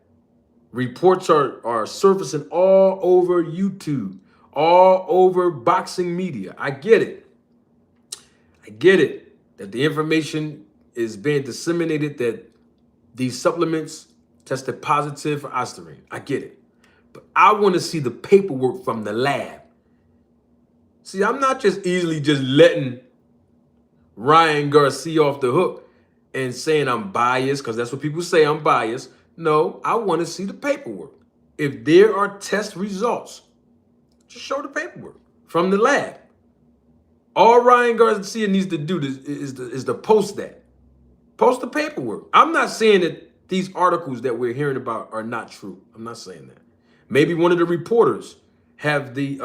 Reports are surfacing all over YouTube, all over boxing media. I get it. I get it that the information is being disseminated that these supplements tested positive for ostarine. I get it. But I want to see the paperwork from the lab. See, I'm not just easily just letting Ryan Garcia off the hook and saying I'm biased, because that's what people say, I'm biased. No, I want to see the paperwork. If there are test results, just show the paperwork from the lab. All Ryan Garcia needs to do is to post that. Post the paperwork. I'm not saying that these articles that we're hearing about are not true. I'm not saying that. Maybe one of the reporters have the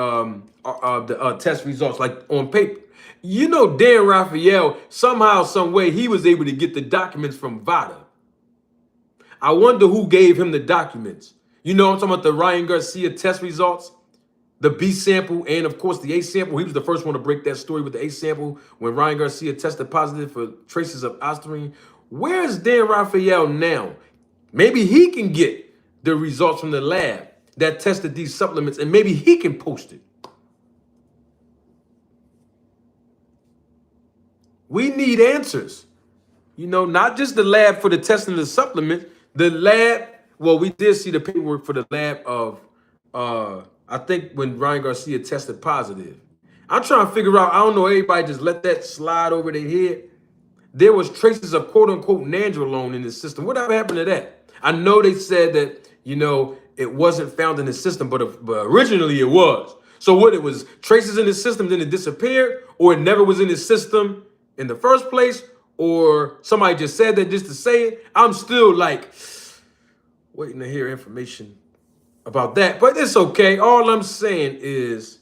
test results like on paper. You know, Dan Raphael, somehow, some way, he was able to get the documents from VADA. I wonder who gave him the documents. You know, I'm talking about the Ryan Garcia test results, the B sample, and of course the A sample. He was the first one to break that story with the A sample when Ryan Garcia tested positive for traces of ostarine. Where's Dan Raphael now? Maybe he can get the results from the lab that tested these supplements, and maybe he can post it. We need answers. You know, not just the lab for the testing of the supplement, the lab. Well, we did see the paperwork for the lab of, I think when Ryan Garcia tested positive. I'm trying to figure out, I don't know, everybody just let that slide over their head. There was traces of quote unquote nandrolone in the system. Whatever happened to that? I know they said that, you know, it wasn't found in the system, but originally it was. So what, it was traces in the system, then it disappeared, or it never was in the system in the first place, or somebody just said that just to say it? I'm still like waiting to hear information about that, but it's okay. All I'm saying is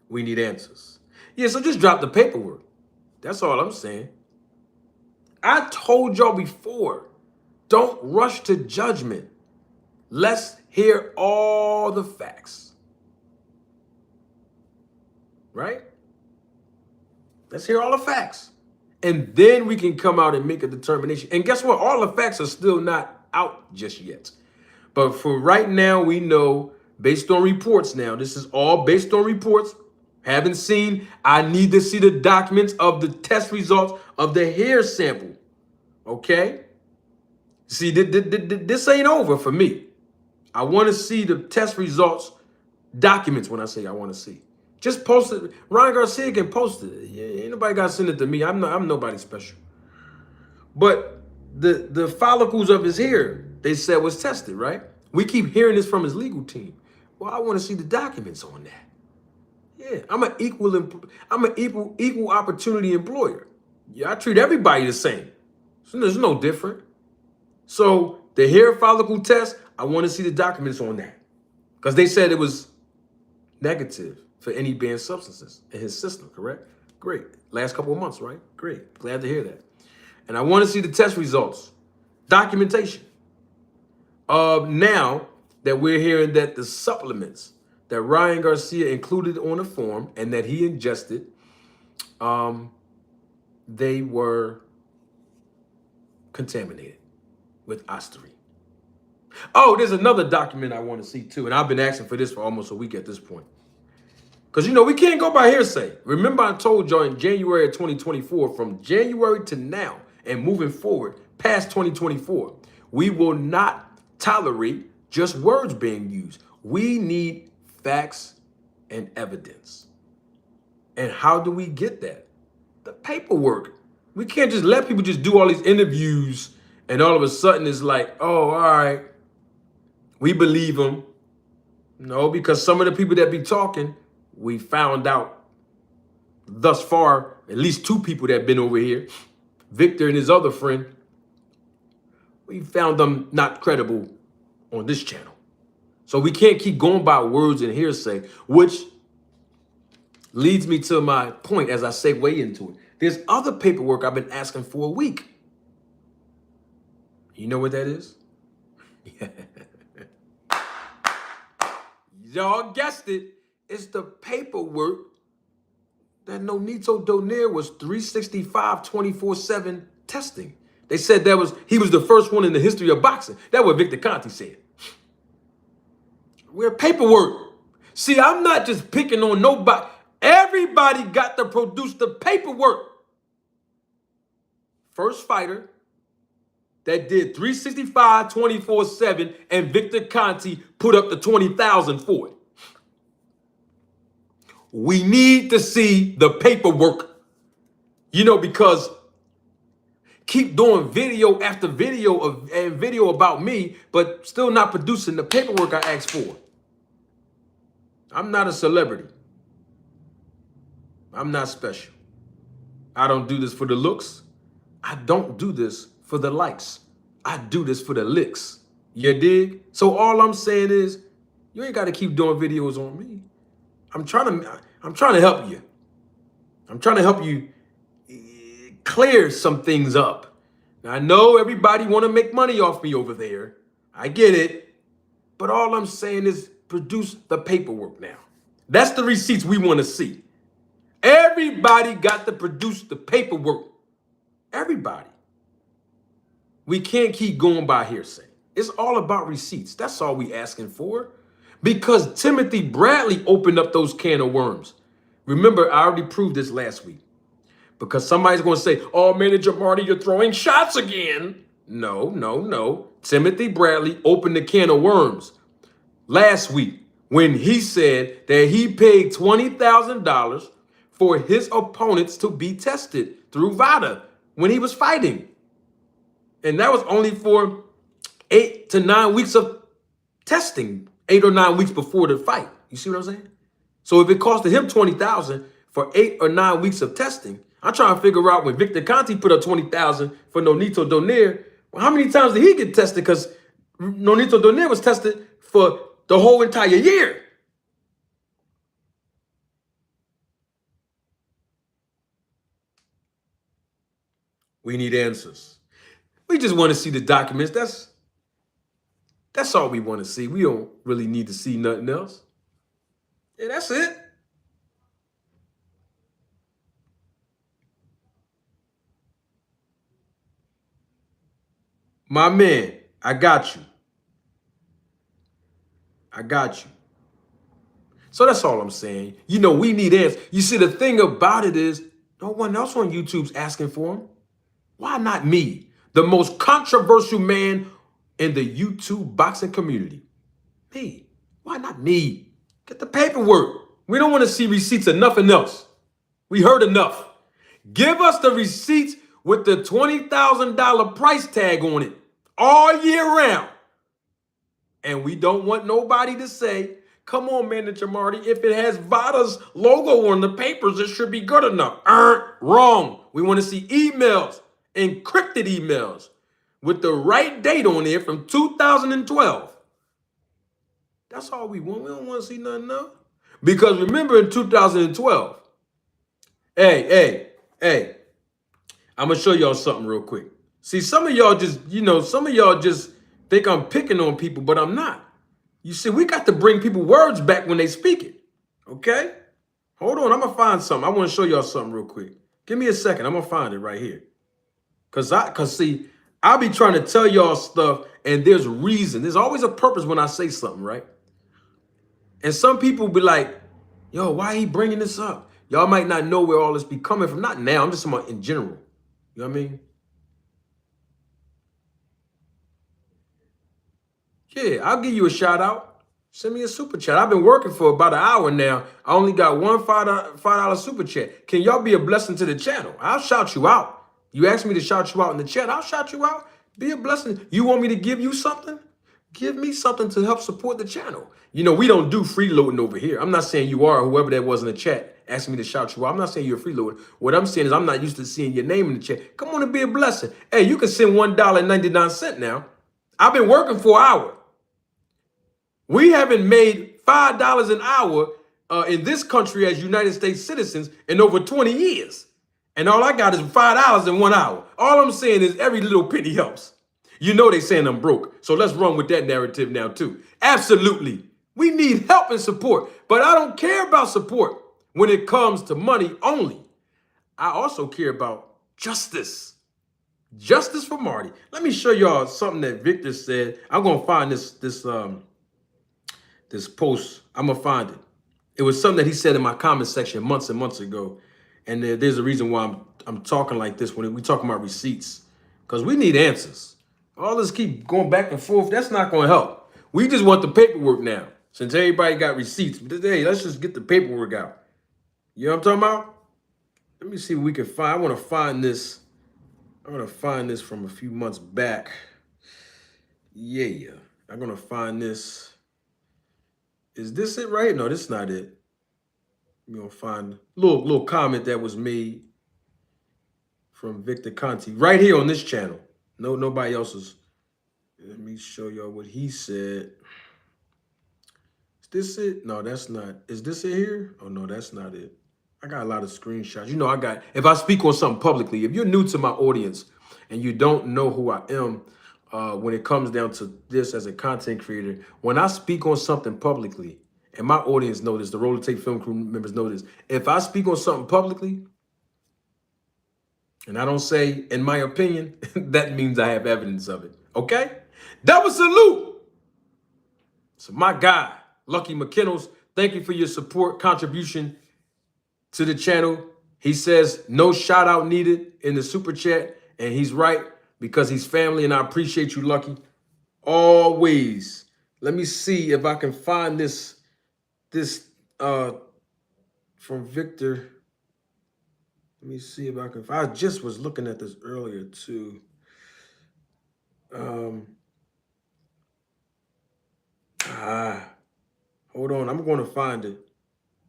we need answers. Yeah, so just drop the paperwork. That's all I'm saying. I told y'all before, don't rush to judgment. Let's hear all the facts. Right? Let's hear all the facts. And then we can come out and make a determination. And guess what? All the facts are still not out just yet. But for right now, we know, based on reports now, this is all based on reports. Haven't seen. I need to see the documents of the test results of the hair sample. Okay? See, this ain't over for me. I want to see the test results documents when I say I want to see. Just post it. Ryan Garcia can post it. Yeah, ain't nobody got to send it to me. I'm nobody special. But the follicles of his hair, they said was tested, right? We keep hearing this from his legal team. Well, I want to see the documents on that. Yeah, I'm an equal opportunity employer. Yeah, I treat everybody the same. So there's no different. So the hair follicle test, I want to see the documents on that. Because they said it was negative for any banned substances in his system, correct? Great. Last couple of months, right? Great. Glad to hear that. And I want to see the test results. Documentation. Now that we're hearing that the supplements that Ryan Garcia included on the form and that he ingested, they were contaminated with ostarine. Oh, there's another document I want to see too, and I've been asking for this for almost a week at this point. Because, you know, we can't go by hearsay. Remember, I told y'all in January of 2024, from January to now and moving forward, past 2024. We will not tolerate just words being used. We need facts and evidence. And how do we get that? The paperwork. We can't just let people just do all these interviews and all of a sudden it's like, oh, all right, we believe them. No, because some of the people that be talking, we found out thus far, at least 2 people that have been over here, Victor and his other friend, we found them not credible on this channel. So we can't keep going by words and hearsay, which leads me to my point as I segue into it. There's other paperwork I've been asking for a week. You know what that is? Y'all guessed it. It's the paperwork that Nonito Donaire was 365 24/7 testing. They said he was the first one in the history of boxing. That's what Victor Conte said. We're paperwork. See, I'm not just picking on nobody. Everybody got to produce the paperwork. First fighter that did 365 24/7 and Victor Conte put up the 20,000 for it. We need to see the paperwork, because keep doing video after video about me, but still not producing the paperwork I asked for. I'm not a celebrity. I'm not special. I don't do this for the looks. I don't do this for the likes. I do this for the licks. You dig? So all I'm saying is, you ain't got to keep doing videos on me. I'm trying to help you. I'm trying to help you clear some things up. Now, I know everybody want to make money off me over there. I get it. But all I'm saying is produce the paperwork now. That's the receipts we want to see. Everybody got to produce the paperwork. Everybody. We can't keep going by hearsay. It's all about receipts. That's all we asking for. Because Timothy Bradley opened up those can of worms. Remember, I already proved this last week. Because somebody's going to say, oh, Manager Marty, you're throwing shots again. No. Timothy Bradley opened the can of worms last week when he said that he paid $20,000 for his opponents to be tested through VADA when he was fighting. And that was only for 8 to 9 weeks of testing, 8 or 9 weeks before the fight. You see what I'm saying? So if it costed him $20,000 for 8 or 9 weeks of testing, I'm trying to figure out when Victor Conte put up $20,000 for Nonito Donaire, well, how many times did he get tested? Because Nonito Donaire was tested for the whole entire year. We need answers. We just want to see the documents. That's all we want to see. We don't really need to see nothing else. Yeah, that's it. My man, I got you. So that's all I'm saying. We need answers. You see, the thing about it is, no one else on YouTube's asking for them. Why not me? The most controversial man in the YouTube boxing community. Me. Why not me? Get the paperwork. We don't want to see receipts of nothing else. We heard enough. Give us the receipts with the $20,000 price tag on it all year round. And we don't want nobody to say, come on, Manager Marty, if it has VADA's logo on the papers, it should be good enough. Wrong. We want to see emails, encrypted emails, with the right date on there from 2012. That's all we want. We don't want to see nothing else. Because remember in 2012, hey, I'm going to show y'all something real quick. See, some of y'all just think I'm picking on people, but I'm not. You see, we got to bring people words back when they speak it. Okay? Hold on, I'm going to find something. I want to show y'all something real quick. Give me a second. I'm going to find it right here. Because see, I'll be trying to tell y'all stuff, and there's reason. There's always a purpose when I say something, right? And some people be like, yo, why he bringing this up? Y'all might not know where all this be coming from. Not now. I'm just talking about in general. You know what I mean? Yeah, I'll give you a shout out. Send me a super chat. I've been working for about an hour now. I only got one $5 super chat. Can y'all be a blessing to the channel? I'll shout you out. You asked me to shout you out in the chat. I'll shout you out. Be a blessing. You want me to give you something? Give me something to help support the channel. You know, we don't do freeloading over here. I'm not saying you are, whoever that was in the chat asking me to shout you out. I'm not saying you're a freeloader. What I'm saying is I'm not used to seeing your name in the chat. Come on and be a blessing. Hey, you can send $1.99 now. I've been working for an hour. We haven't made $5 an hour in this country as United States citizens in over 20 years. And all I got is $5 in 1 hour. All I'm saying is every little penny helps. You know they saying I'm broke. So let's run with that narrative now too. Absolutely. We need help and support. But I don't care about support when it comes to money only. I also care about justice. Justice for Marty. Let me show y'all something that Victor said. I'm going to find this post. I'm gonna find it. It was something that he said in my comment section months and months ago, and there's a reason why I'm talking like this when we talking about receipts, because we need answers. All this keep going back and forth. That's not going to help. We just want the paperwork now. Since everybody got receipts, hey, let's just get the paperwork out. You know what I'm talking about? Let me see what we can find. I want to find this. I'm gonna find this from a few months back. Yeah, I'm gonna find this. Is this it right? No, this is not it. We're gonna find a little comment that was made from Victor Conte right here on this channel. No, nobody else's. Let me show y'all what he said. Is this it? No, that's not. Is this it here? Oh no, that's not it. I got a lot of screenshots. You know, if I speak on something publicly, if you're new to my audience and you don't know who I am, when it comes down to this as a content creator, when I speak on something publicly, and my audience know this, the Roller Tape Film Crew members know this, if I speak on something publicly, and I don't say, in my opinion, that means I have evidence of it, okay? Double salute! So my guy, Lucky McKinnels, thank you for your support, contribution to the channel. He says no shout out needed in the super chat, and he's right because he's family, and I appreciate you, Lucky, always. Let me see if I can find this from Victor. Let me see if I can. I just was looking at this earlier too. Hold on, I'm going to find it.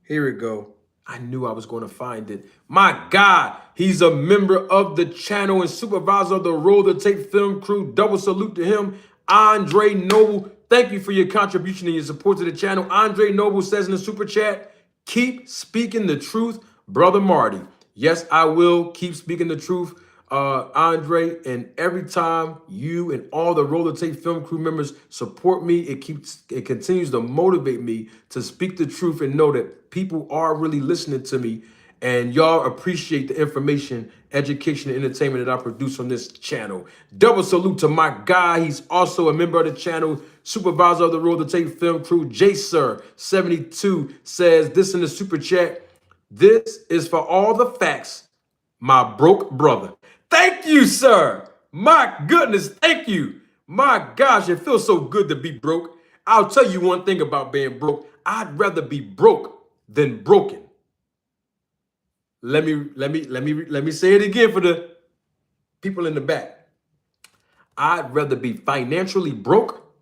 Here we go. I knew I was going to find it. My God, he's a member of the channel and supervisor of the Roller Tape Film Crew. Double salute to him. Andre Noble, thank you for your contribution and your support to the channel. Andre Noble says in the super chat, keep speaking the truth, Brother Marty. Yes, I will keep speaking the truth, Andre. And every time you and all the Roller Tape Film Crew members support me, it continues to motivate me to speak the truth and know that people are really listening to me. And y'all appreciate the information, education, and entertainment that I produce on this channel. Double salute to my guy. He's also a member of the channel, supervisor of the Roller Tape Film Crew. JSir72 says this in the super chat. This is for all the facts, my broke brother. Thank you, sir. My goodness, thank you. My gosh, it feels so good to be broke. I'll tell you one thing about being broke. I'd rather be broke than broken. Let me say it again for the people in the back. I'd rather be financially broke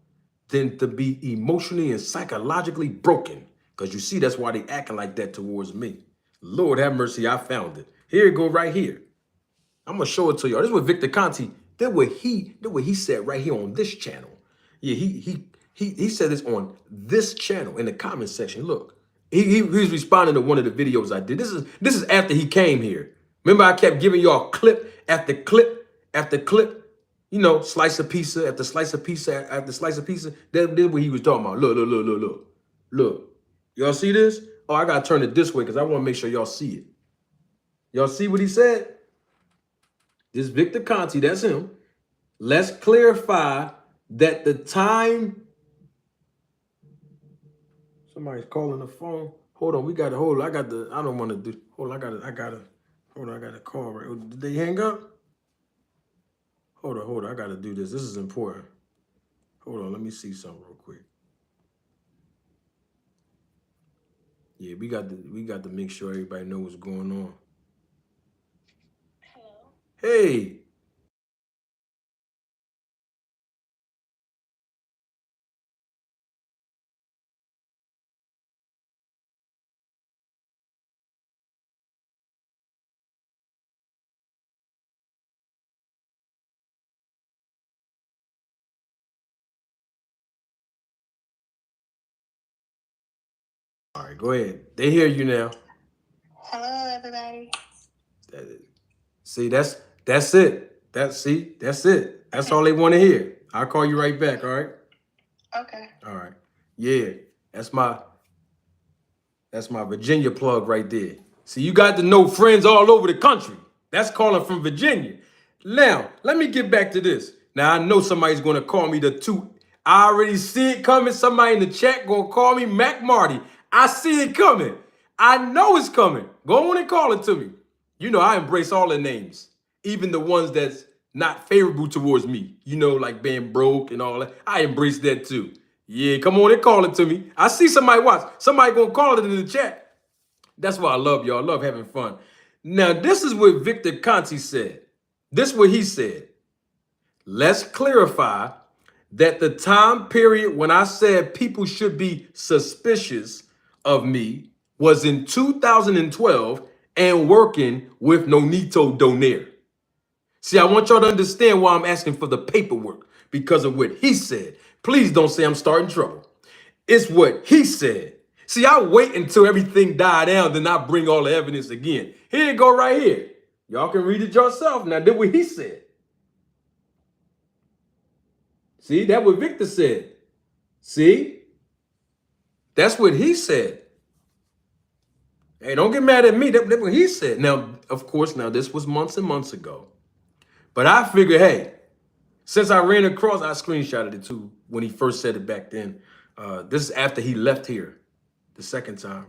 than to be emotionally and psychologically broken. Because you see, that's why they acting like that towards me. Lord have mercy, I found it. Here it go right here. I'm gonna show it to y'all. This is what Victor Conte, that what he said right here on this channel. Yeah, he said this on this channel in the comment section. Look. He was responding to one of the videos I did. This is after he came here. Remember, I kept giving y'all clip after clip after clip. You know, slice of pizza after slice of pizza after slice of pizza. That's what he was talking about. Look. Y'all see this? Oh, I gotta turn it this way because I want to make sure y'all see it. Y'all see what he said? This Victor Conte, that's him. Let's clarify that the time. Somebody's calling the phone. Hold on, we got to hold. I don't want to do. Hold on, I got a call. Right? Did they hang up? Hold on, I got to do this. This is important. Hold on, let me see something real quick. Yeah, we got to make sure everybody knows what's going on. Hello. Hey. All right, go ahead. They hear you now. Hello, everybody. See, that's it. That's it. That's all they want to hear. I'll call you right back, all right? Okay. All right. Yeah, that's my Virginia plug right there. See, you got to know friends all over the country. That's calling from Virginia. Now, let me get back to this. Now, I know somebody's going to call me the two. I already see it coming. Somebody in the chat going to call me Mac Marty. I see it coming. I know it's coming. Go on and call it to me. You know, I embrace all the names, even the ones that's not favorable towards me. You know, like being broke and all that. I embrace that too. Yeah, come on and call it to me. I see somebody watch. Somebody gonna call it in the chat. That's why I love y'all. I love having fun. Now, this is what Victor Conte said. This is what he said. Let's clarify that the time period when I said people should be suspicious of me was in 2012 and working with Nonito Donaire. See, I want y'all to understand why I'm asking for the paperwork because of what he said. Please don't say I'm starting trouble. It's what he said. See, I wait until everything died down, then I bring all the evidence again. Here it go right here. Y'all can read it yourself. Now, that's what he said. See, that's what Victor said. See? That's what he said. Hey, don't get mad at me. That's what he said. Now, of course, now this was months and months ago. But I figured, hey, since I ran across, I screenshotted it too when he first said it back then. This is after he left here the second time.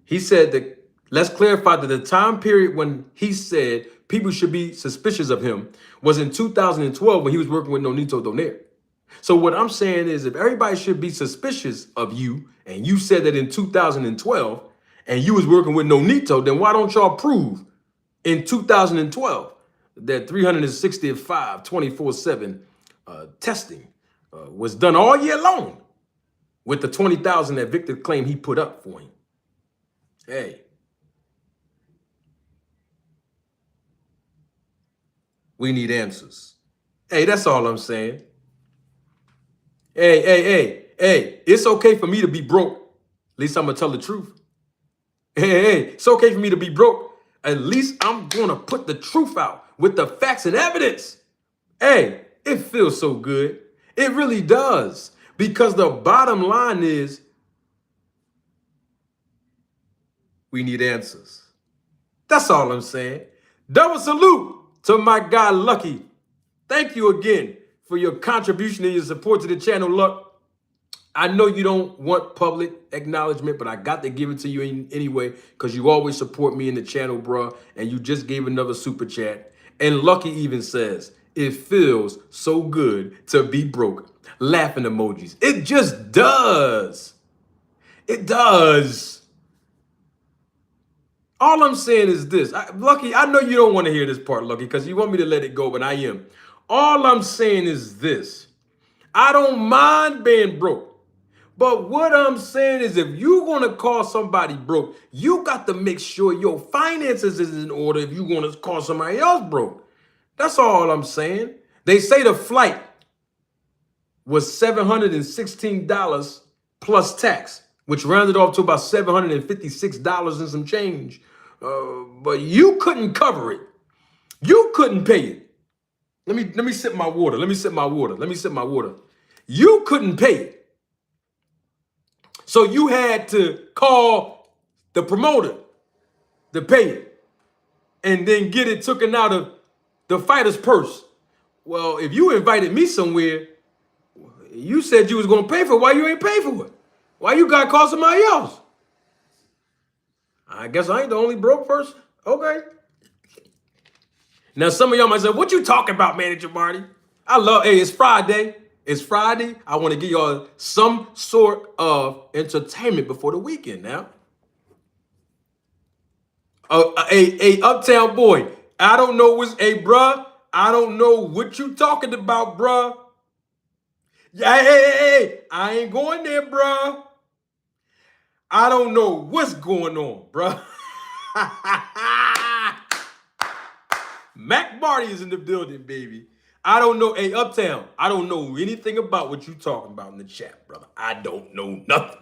He said that, let's clarify that the time period when he said people should be suspicious of him was in 2012 when he was working with Nonito Donaire. So what I'm saying is if everybody should be suspicious of you and you said that in 2012 and you was working with Nonito, then why don't y'all prove in 2012 that 365, 24/7 testing was done all year long with the 20,000 that Victor claimed he put up for him? Hey. We need answers. Hey, that's all I'm saying. Hey, it's okay for me to be broke. At least I'm going to tell the truth. Hey, it's okay for me to be broke. At least I'm going to put the truth out with the facts and evidence. Hey, it feels so good. It really does. Because the bottom line is we need answers. That's all I'm saying. Double salute to my guy, Lucky. Thank you again for your contribution and your support to the channel, Luck. I know you don't want public acknowledgement, but I got to give it to you anyway because you always support me in the channel, bro. And you just gave another super chat. And Lucky even says, it feels so good to be broke. Laughing emojis. It just does. It does. All I'm saying is this. Lucky, I know you don't want to hear this part, Lucky, because you want me to let it go, but I am. All I'm saying is this. I don't mind being broke. But what I'm saying is if you're going to call somebody broke, you got to make sure your finances is in order if you're going to call somebody else broke. That's all I'm saying. They say the flight was $716 plus tax, which rounded off to about $756 and some change. But you couldn't cover it. You couldn't pay it. Let me sip my water. You couldn't pay it. So you had to call the promoter to pay it and then get it taken out of the fighter's purse. Well, if you invited me somewhere, you said you was going to pay for it. Why you ain't pay for it? Why you got to call somebody else? I guess I ain't the only broke person. Okay. Now, some of y'all might say, what you talking about, Manager Marty? Hey, it's Friday. It's Friday. I want to give y'all some sort of entertainment before the weekend now. A uptown boy. I don't know what's, hey, bruh. I don't know what you talking about, bruh. Yeah, hey, I ain't going there, bruh. I don't know what's going on, bruh. Marty is in the building, baby. I don't know. Hey, uptown. I don't know anything about what you talking about in the chat, brother. I don't know nothing.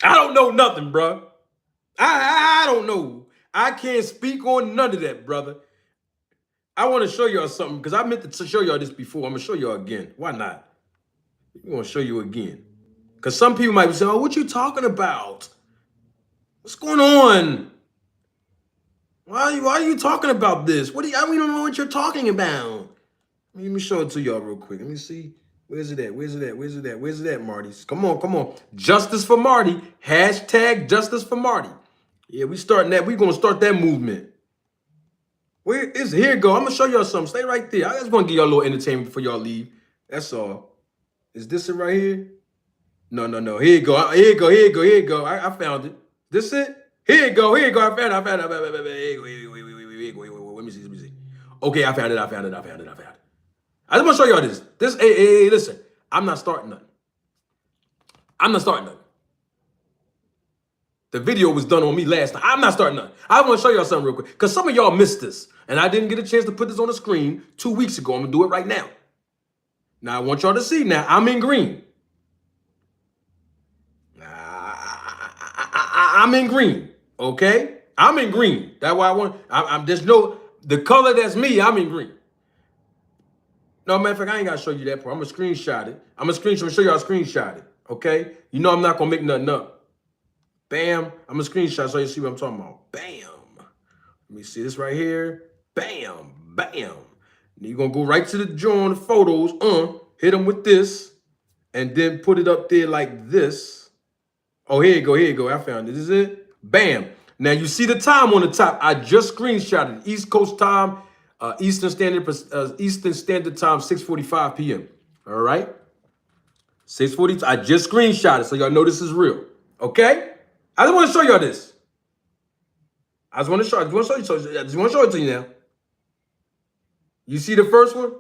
I don't know nothing, bruh. I don't know. I can't speak on none of that, brother. I want to show y'all something because I meant to show y'all this before. I'm going to show y'all again. Why not? I'm going to show you again. Because some people might be saying, oh, what you talking about? What's going on? Why are you talking about this? I don't know what you're talking about. Let me show it to y'all real quick. Let me see. Where's it at? Where's it at? Where's it at? Where's it at, Marty? Come on, come on. Justice for Marty. Hashtag justice for Marty. Yeah, we starting that. We're going to start that movement. Where is it? Here it go. I'm going to show y'all something. Stay right there. I just want to give y'all a little entertainment before y'all leave. That's all. Is this it right here? No. Here you go. Here you go. I found it. This it? Here you go. I found it. Let me see. Okay, I found it. I just want to show y'all this. Hey, listen. I'm not starting nothing. The video was done on me last night. I'm not starting nothing. I want to show y'all something real quick because some of y'all missed this, and I didn't get a chance to put this on the screen 2 weeks ago. I'm going to do it right now. Now, I want y'all to see now. I'm in green. I'm in green, okay? I'm in green. That's why the color that's me, I'm in green. No, matter of fact, I ain't got to show you that part. I'm going to screenshot it. I'm going to show y'all screenshot it, okay? You know I'm not going to make nothing up. Bam. I'm going to screenshot so you see what I'm talking about. Bam. Let me see this right here. Bam. Bam. And you're going to go right to the drawing, the photos. Hit them with this. And then put it up there like this. Oh, here you go. I found it. This is it. Bam. Now, you see the time on the top. I just screenshotted East Coast time, Eastern Standard Time, 6:45 p.m. All right? 6:40. I just screenshotted it so y'all know this is real. Okay? I just want to show y'all this. I just want to show it to you now. You see the first one?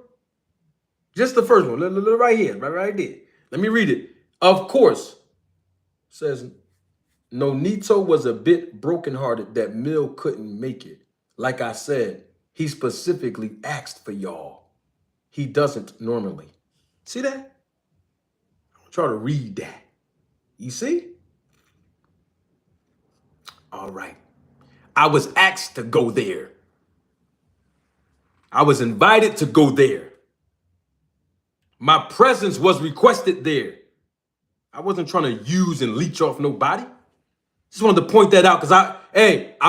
Just the first one. Look right here. Right there. Let me read it. Of course. Says, Nonito was a bit brokenhearted that Mill couldn't make it. Like I said, he specifically asked for y'all. He doesn't normally. See that? I want y'all to read that. You see? All right. I was asked to go there. I was invited to go there. My presence was requested there. I wasn't trying to use and leech off nobody. Just wanted to point that out because I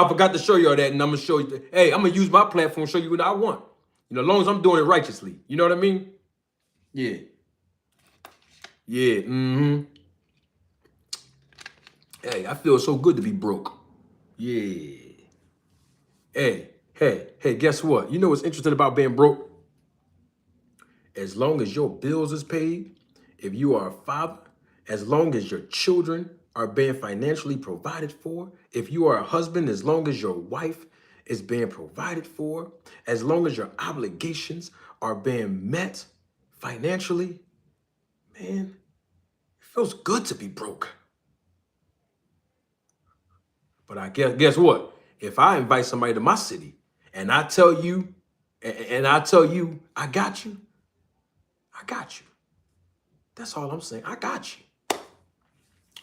forgot to show y'all that, and I'm gonna show you. I'm gonna use my platform to show you what I want. You know, as long as I'm doing it righteously. You know what I mean? Yeah. Hey, I feel so good to be broke. Yeah. Hey, guess what? You know what's interesting about being broke? As long as your bills is paid, if you are a father, as long as your children are being financially provided for, if you are a husband, as long as your wife is being provided for, as long as your obligations are being met financially, man, it feels good to be broke. But I guess what? If I invite somebody to my city and I tell you, I got you. That's all I'm saying. I got you.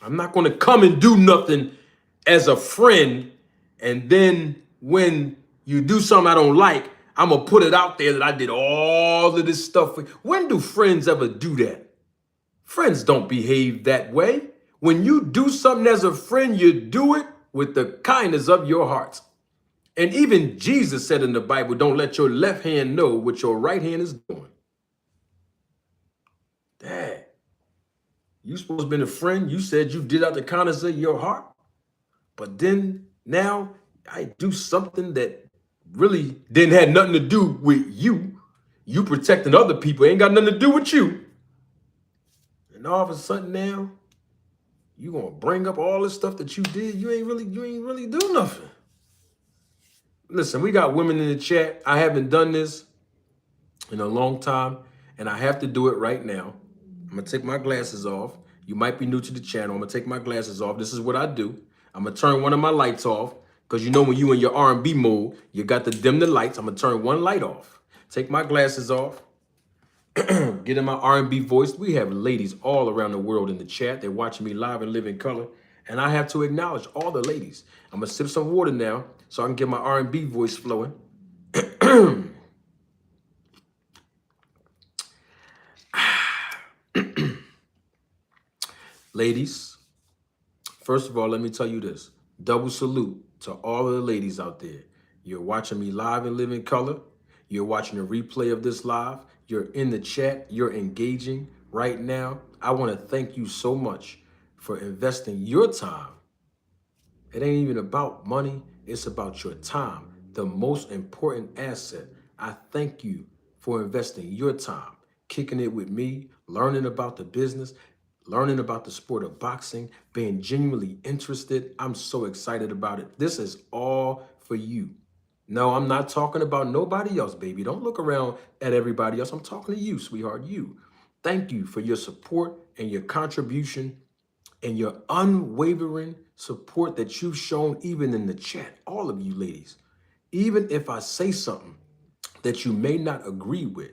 I'm not going to come and do nothing as a friend, and then when you do something I don't like, I'm going to put it out there that I did all of this stuff. When do friends ever do that? Friends don't behave that way. When you do something as a friend, you do it with the kindness of your heart. And even Jesus said in the Bible, don't let your left hand know what your right hand is doing. Dad, you supposed to be a friend. You said you did out the kindness of your heart. But then now I do something that really didn't have nothing to do with you. You protecting other people ain't got nothing to do with you. And all of a sudden now, you gonna bring up all this stuff that you did. You ain't really do nothing. Listen, we got women in the chat. I haven't done this in a long time, and I have to do it right now. I'm gonna take my glasses off. You might be new to the channel. I'm gonna take my glasses off. This is what I do. I'm gonna turn one of my lights off, because you know when you in your R&B mode, you got to dim the lights. I'm gonna turn one light off. Take my glasses off. Get in my R&B voice. We have ladies all around the world in the chat. They're watching me live and live in color, and I have to acknowledge all the ladies. I'm gonna sip some water now so I can get my R&B voice flowing. Ladies, first of all, let me tell you this. Double salute to all of the ladies out there. You're watching me live and live in color. You're watching a replay of this live. You're in the chat. You're engaging right now. I want to thank you so much for investing your time. It ain't even about money. It's about your time, the most important asset. I thank you for investing your time, kicking it with me, learning about the business, learning about the sport of boxing, being genuinely interested. I'm so excited about it. This is all for you. No, I'm not talking about nobody else, baby. Don't look around at everybody else. I'm talking to you, sweetheart, you. Thank you for your support and your contribution and your unwavering support that you've shown even in the chat, all of you ladies. Even if I say something that you may not agree with,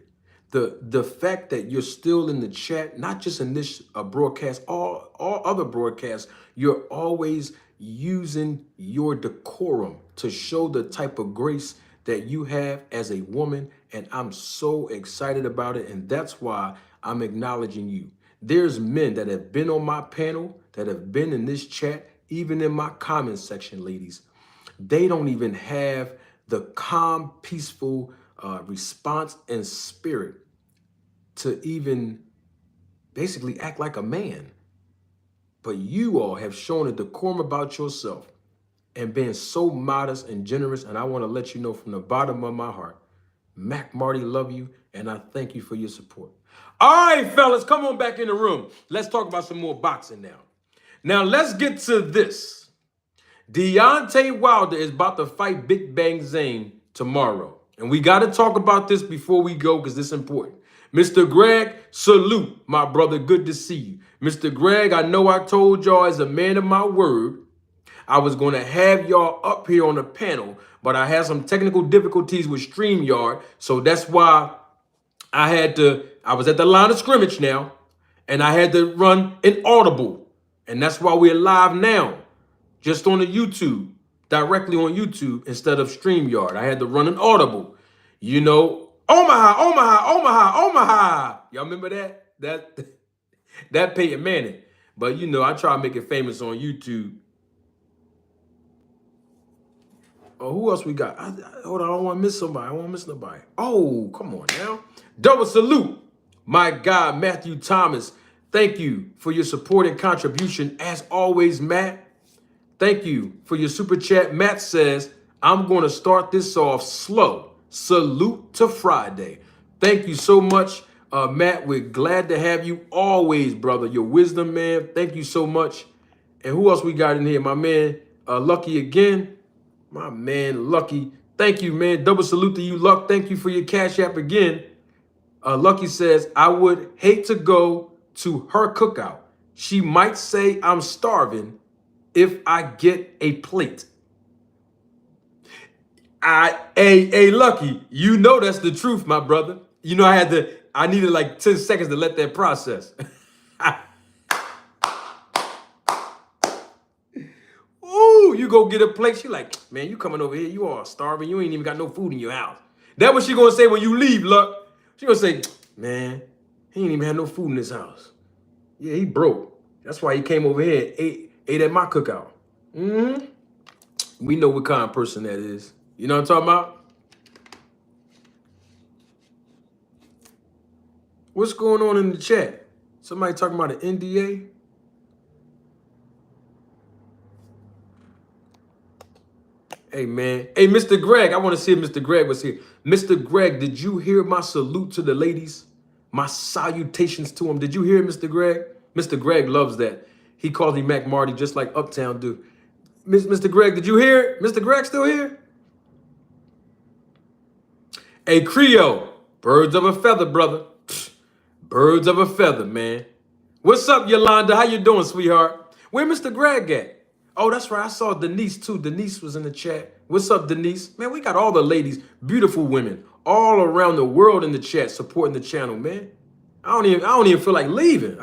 the fact that you're still in the chat, not just in this broadcast, all other broadcasts, you're always using your decorum to show the type of grace that you have as a woman. And I'm so excited about it. And that's why I'm acknowledging you. There's men that have been on my panel, that have been in this chat, even in my comment section, ladies. They don't even have the calm, peaceful response and spirit to even basically act like a man. But you all have shown a decorum about yourself and been so modest and generous. And I want to let you know from the bottom of my heart, Mac, Marty, love you. And I thank you for your support. All right, fellas, come on back in the room. Let's talk about some more boxing now. Now, let's get to this. Deontay Wilder is about to fight Big Bang Zane tomorrow. And we got to talk about this before we go because this is important. Mr. Greg, salute, my brother. Good to see you. Mr. Greg, I know I told y'all as a man of my word, I was going to have y'all up here on the panel, but I had some technical difficulties with StreamYard. So that's why I was at the line of scrimmage now, and I had to run an audible. And that's why we're live now, just on the YouTube, directly on YouTube instead of StreamYard. I had to run an audible. You know, Omaha, Omaha, Omaha, Omaha. Y'all remember that? That Peyton Manning. But you know, I try to make it famous on YouTube. Oh, who else we got? Hold on, I don't want to miss somebody. I don't want to miss nobody. Oh, come on now. Double salute. My guy, Matthew Thomas. Thank you for your support and contribution. As always, Matt. Thank you for your super chat. Matt says, I'm going to start this off slow. Salute to Friday. Thank you so much, Matt. We're glad to have you always, brother. Your wisdom, man. Thank you so much. And who else we got in here? My man, Lucky again. My man, Lucky. Thank you, man. Double salute to you, Luck. Thank you for your Cash App again. Lucky says, I would hate to go to her cookout. She might say I'm starving if I get a plate. Hey, Lucky, you know that's the truth, my brother. You know I needed like 10 seconds to let that process. Ooh, you go get a plate. She like, man, you coming over here, you all starving. You ain't even got no food in your house. That's what she gonna say when you leave, Luck. She gonna say, man, he ain't even had no food in his house. Yeah, he broke. That's why he came over here and ate at my cookout. We know what kind of person that is. You know what I'm talking about? What's going on in the chat? Somebody talking about an NDA? Hey, man. Hey, Mr. Greg, I want to see if Mr. Greg was here. Mr. Greg, did you hear my salute to the ladies? My salutations to them. Did you hear Mr. Greg? Mr. Greg loves that. He calls me Mac Marty just like Uptown do. Mr. Greg, did you hear it? Mr. Greg still here? Hey, Creole, birds of a feather, brother. Pfft, birds of a feather, man. What's up, Yolanda? How you doing, sweetheart? Where Mr. Greg at? Oh, that's right. I saw Denise, too. Denise was in the chat. What's up, Denise? Man, we got all the ladies, beautiful women, all around the world in the chat supporting the channel, man. I don't even feel like leaving.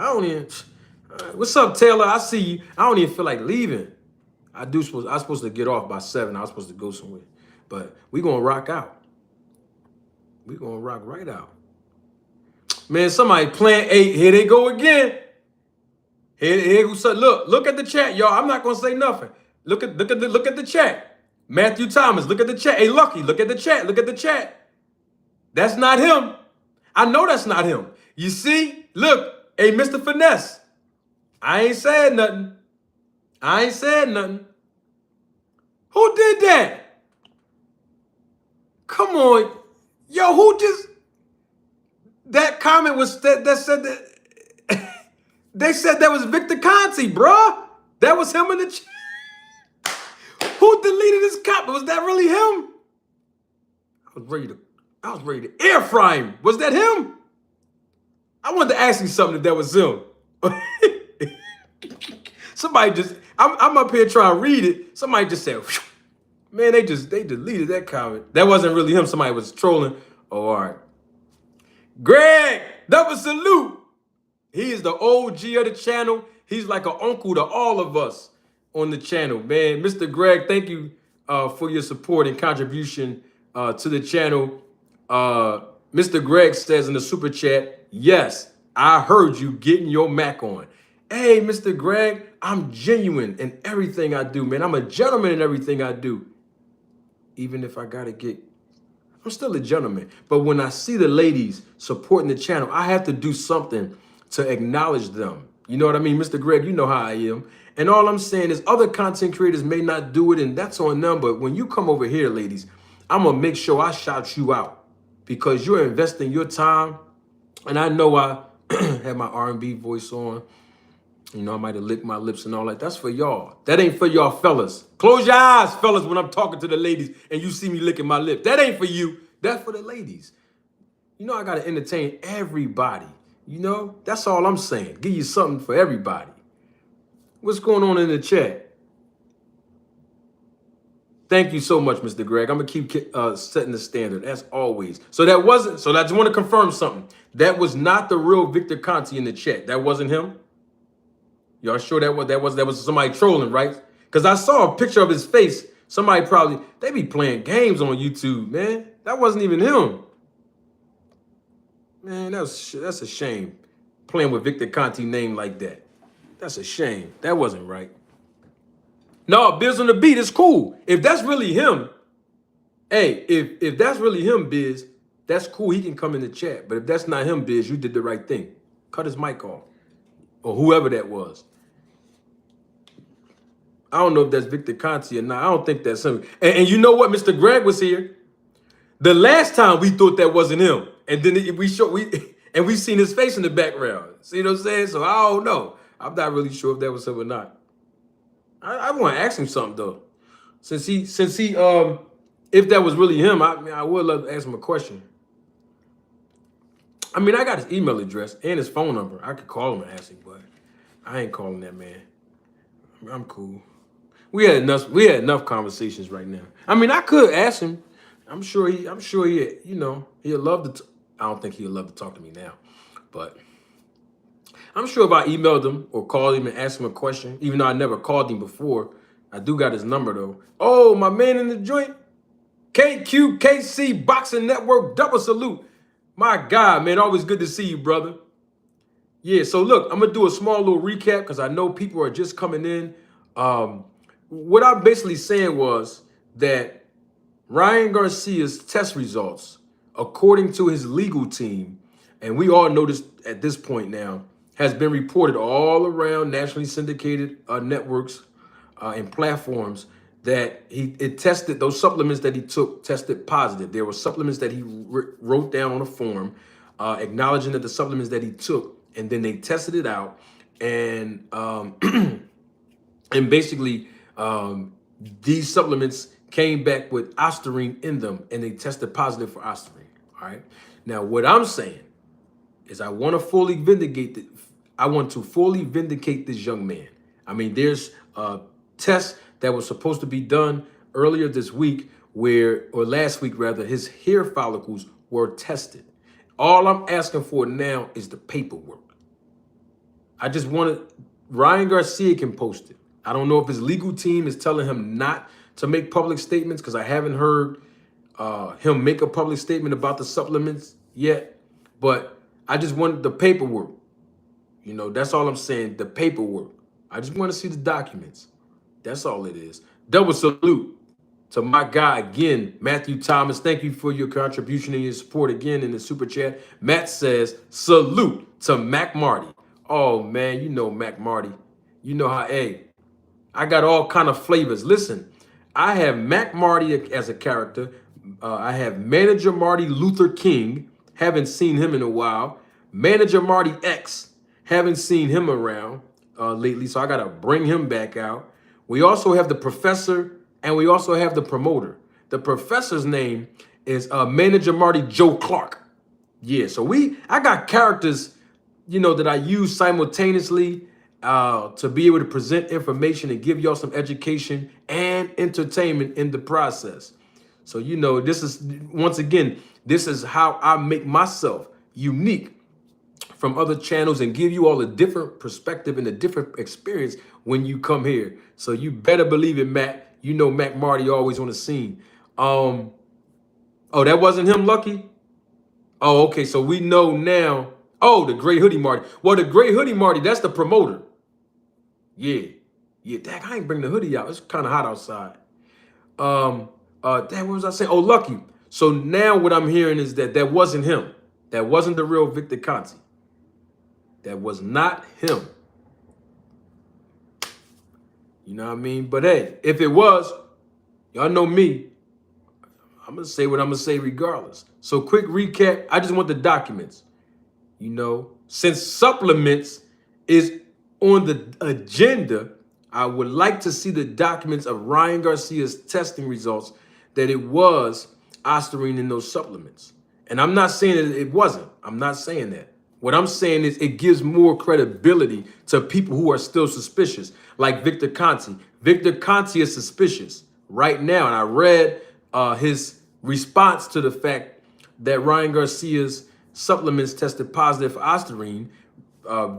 What's up, Taylor? I see you. I don't even feel like leaving. I was supposed to get off by 7. I was supposed to go somewhere. But we gonna rock out. We gonna rock right out. Man, somebody playing 8. Here they go again. Look at the chat, y'all. I'm not gonna say nothing. Look at the chat. Matthew Thomas, look at the chat. Hey, Lucky, look at the chat. Look at the chat. That's not him. I know that's not him. You see? Look, hey, Mr. Finesse. I ain't said nothing. Who did that? Come on. Yo, who just... That comment was that said that... They said that was Victor Conte, bruh. That was him in the chat. Who deleted his comment? Was that really him? I was ready to air fry him. Was that him? I wanted to ask you something if that was him. Somebody just, I'm up here trying to read it. Somebody just said, whew. Man, they deleted that comment. That wasn't really him. Somebody was trolling. Oh, all right. Greg, double salute. He is the OG of the channel. He's like an uncle to all of us on the channel, man. Mr. Greg, thank you for your support and contribution to the channel. Mr. Greg says in the super chat, yes, I heard you getting your Mac on. Hey, Mr. Greg, I'm genuine in everything I do, man. I'm a gentleman in everything I do. Even if I gotta get, I'm still a gentleman. But when I see the ladies supporting the channel, I have to do something to acknowledge them. You know what I mean? Mr. Greg, you know how I am. And all I'm saying is other content creators may not do it, and that's on them. But when you come over here, ladies, I'm going to make sure I shout you out because you're investing your time. And I know I have my R&B voice on. You know, I might have licked my lips and all that. That's for y'all. That ain't for y'all fellas. Close your eyes, fellas, when I'm talking to the ladies and you see me licking my lip. That ain't for you. That's for the ladies. You know, I got to entertain everybody. You know, that's all I'm saying. Give you something for everybody. What's going on in the chat? Thank you so much, Mr. Greg. I'm going to keep setting the standard, as always. So I just want to confirm something. That was not the real Victor Conte in the chat. That wasn't him? Y'all sure that was somebody trolling, right? Because I saw a picture of his face. Somebody they be playing games on YouTube, man. That wasn't even him. Man, that's a shame. Playing with Victor Conte name like that. That's a shame. That wasn't right. No, Biz on the beat is cool. If that's really him, hey, if that's really him, Biz, that's cool. He can come in the chat. But if that's not him, Biz, you did the right thing. Cut his mic off. Or whoever that was. I don't know if that's Victor Conte or not. I don't think that's him. And you know what? Mr. Greg was here. The last time we thought that wasn't him. And then we seen his face in the background. See what I'm saying? So I don't know. I'm not really sure if that was him or not. I want to ask him something though. Since he if that was really him, I would love to ask him a question. I mean, I got his email address and his phone number. I could call him and ask him, but I ain't calling that man. I'm cool. We had enough conversations right now. I mean, I could ask him. I'm sure he, you know, he'll love to. I don't think he'll love to talk to me now, but I'm sure if I emailed him or called him and asked him a question, even though I never called him before, I do got his number though. Oh, my man in the joint, KQKC Boxing Network, double salute. My God, man, always good to see you, brother. Yeah, so look, I'm gonna do a small little recap because I know people are just coming in. What I'm basically saying was that Ryan Garcia's test results, according to his legal team, and we all know this at this point now, has been reported all around nationally syndicated networks and platforms that it tested, those supplements that he took tested positive. There were supplements that he wrote down on a form, acknowledging that the supplements that he took, and then they tested it out, and and basically these supplements came back with ostarine in them, and they tested positive for ostarine. All right. Now, what I'm saying is I want to fully vindicate this young man. I mean, there's a test that was supposed to be done earlier this week or last week rather, his hair follicles were tested. All I'm asking for now is the paperwork. I just Ryan Garcia can post it. I don't know if his legal team is telling him not to make public statements, because I haven't heard him make a public statement about the supplements yet, but I just wanted the paperwork. You know, that's all I'm saying, the paperwork. I just want to see the documents. That's all it is. Double salute to my guy again, Matthew Thomas. Thank you for your contribution and your support again in the super chat. Matt says, salute to Mac Marty. Oh man, you know Mac Marty. You know how, hey, I got all kind of flavors. Listen, I have Mac Marty as a character. I have Manager Marty Luther King. Haven't seen him in a while. Manager Marty X. Haven't seen him around lately, so I got to bring him back out. We also have the professor, and we also have the promoter. The professor's name is Manager Marty Joe Clark. Yeah, so I got characters, you know, that I use simultaneously to be able to present information and give y'all some education and entertainment in the process. So, you know, this is, once again, this is how I make myself unique from other channels and give you all a different perspective and a different experience when you come here. So you better believe it, Matt. You know Mac Marty always on the scene. Oh, that wasn't him, Lucky? Oh, okay, so we know now. Oh, the Gray Hoodie Marty. Well, the Gray Hoodie Marty, that's the promoter. Yeah. Yeah, dang, I ain't bring the hoodie out. It's kind of hot outside. Dang, what was I saying? Oh, Lucky. So now what I'm hearing is that wasn't him. That wasn't the real Victor Conte. That was not him. You know what I mean? But hey, if it was, y'all know me. I'm going to say what I'm going to say regardless. So quick recap. I just want the documents. You know, since supplements is on the agenda, I would like to see the documents of Ryan Garcia's testing results that it was ostarine in those supplements. And I'm not saying that it wasn't. I'm not saying that. What I'm saying is it gives more credibility to people who are still suspicious, like Victor Conte. Victor Conte is suspicious right now. And I read his response to the fact that Ryan Garcia's supplements tested positive for ostarine.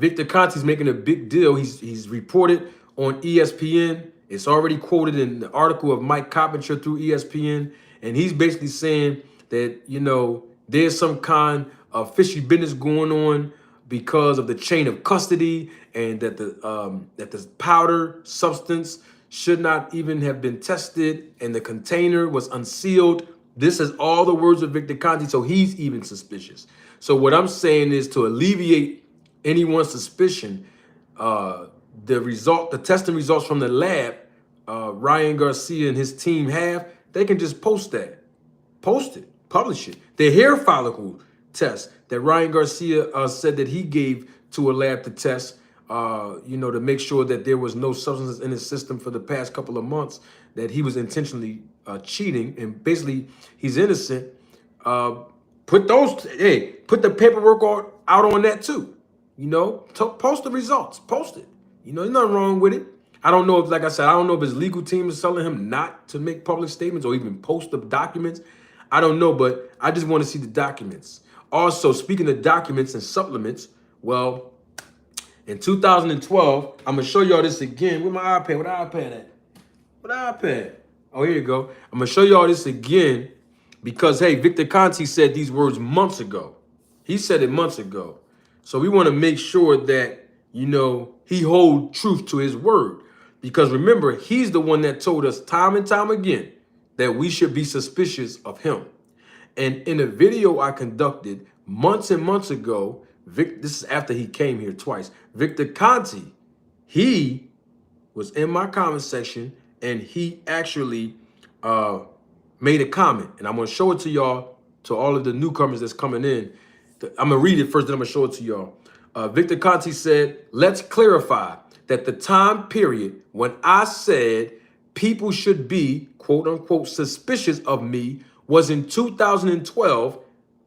Victor Conte's making a big deal. He's reported on ESPN. It's already quoted in the article of Mike Coppinger through ESPN. And he's basically saying that, you know, there's some kind of fishy business going on because of the chain of custody, and that the powder substance should not even have been tested, and the container was unsealed. This is all the words of Victor Conte, so he's even suspicious. So what I'm saying is, to alleviate anyone's suspicion, the testing results from the lab, Ryan Garcia and his team they can just post it, publish it. The hair follicle test that Ryan Garcia said that he gave to a lab to test, you know, to make sure that there was no substances in his system for the past couple of months, that he was intentionally cheating, and basically he's innocent. Put the paperwork out on that too. You know, post the results, post it. You know, there's nothing wrong with it. I don't know if, like I said, I don't know if his legal team is telling him not to make public statements or even post the documents. I don't know, but I just want to see the documents. Also, speaking of documents and supplements, well, in 2012, I'm going to show y'all this again. Where my iPad? Where the iPad at? Where the iPad? Oh, here you go. I'm going to show y'all this again because, hey, Victor Conte said these words months ago. He said it months ago. So we want to make sure that, you know, he hold truth to his word. Because remember, he's the one that told us time and time again that we should be suspicious of him. And in a video I conducted months and months ago, this is after he came here twice, Victor Conte, he was in my comment section and he actually made a comment, and I'm gonna show it to y'all, to all of the newcomers that's coming in. I'm gonna read it first, then I'm gonna show it to y'all. Victor Conte said, let's clarify that the time period when I said people should be, quote unquote, suspicious of me was in 2012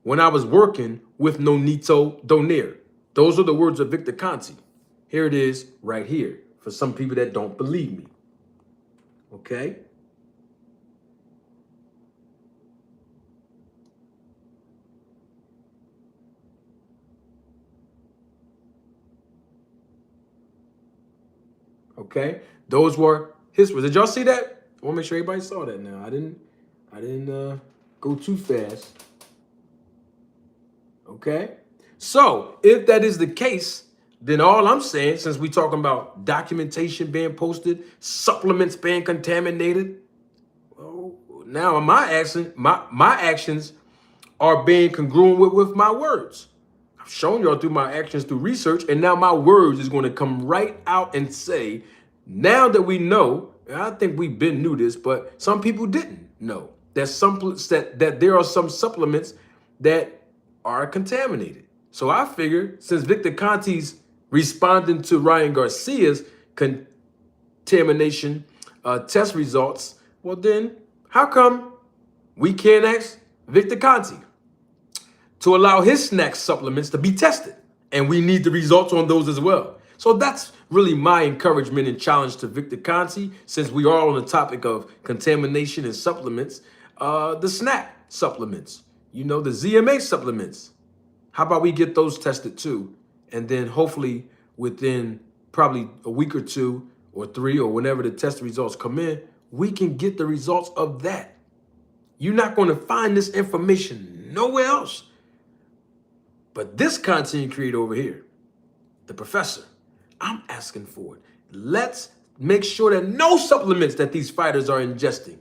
when I was working with Nonito Donaire. Those are the words of Victor Conte. Here it is right here for some people that don't believe me. Okay? Okay? Those were his words. Did y'all see that? I want to make sure everybody saw that now. I didn't go too fast. Okay? So, if that is the case, then all I'm saying, since we talking about documentation being posted, supplements being contaminated, well, now my actions are being congruent with my words. I've shown y'all through my actions, through research, and now my words is going to come right out and say, now that we know, and I think we've been knew this, but some people didn't know that there are some supplements that are contaminated. So I figured, since Victor Conte's responding to Ryan Garcia's contamination test results, well then, how come we can't ask Victor Conte to allow his SNAC supplements to be tested? And we need the results on those as well. So that's really my encouragement and challenge to Victor Conte, since we are on the topic of contamination and supplements, the SNAC supplements, you know, the ZMA supplements. How about we get those tested too? And then hopefully within probably a week or two or three, or whenever the test results come in, we can get the results of that. You're not going to find this information nowhere else. But this content creator over here, the professor, I'm asking for it. Let's make sure that no supplements that these fighters are ingesting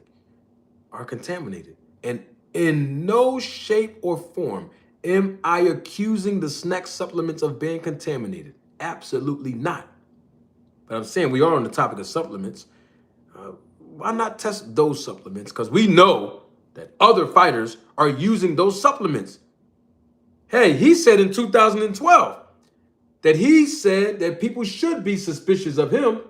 are contaminated. And in no shape or form am I accusing the SNAC supplements of being contaminated. Absolutely not. But I'm saying we are on the topic of supplements. Why not test those supplements? Because we know that other fighters are using those supplements. Hey, he said in 2012 that he said that people should be suspicious of him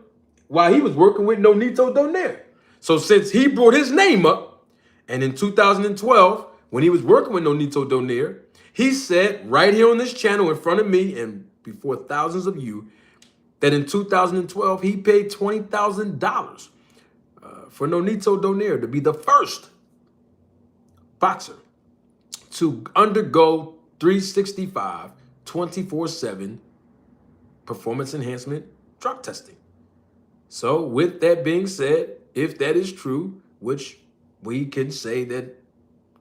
while he was working with Nonito Donaire. So since he brought his name up, and in 2012, when he was working with Nonito Donaire, he said right here on this channel in front of me and before thousands of you, that in 2012, he paid $20,000 for Nonito Donaire to be the first boxer to undergo 365, 24/7 performance enhancement drug testing. So with that being said, if that is true, which we can say that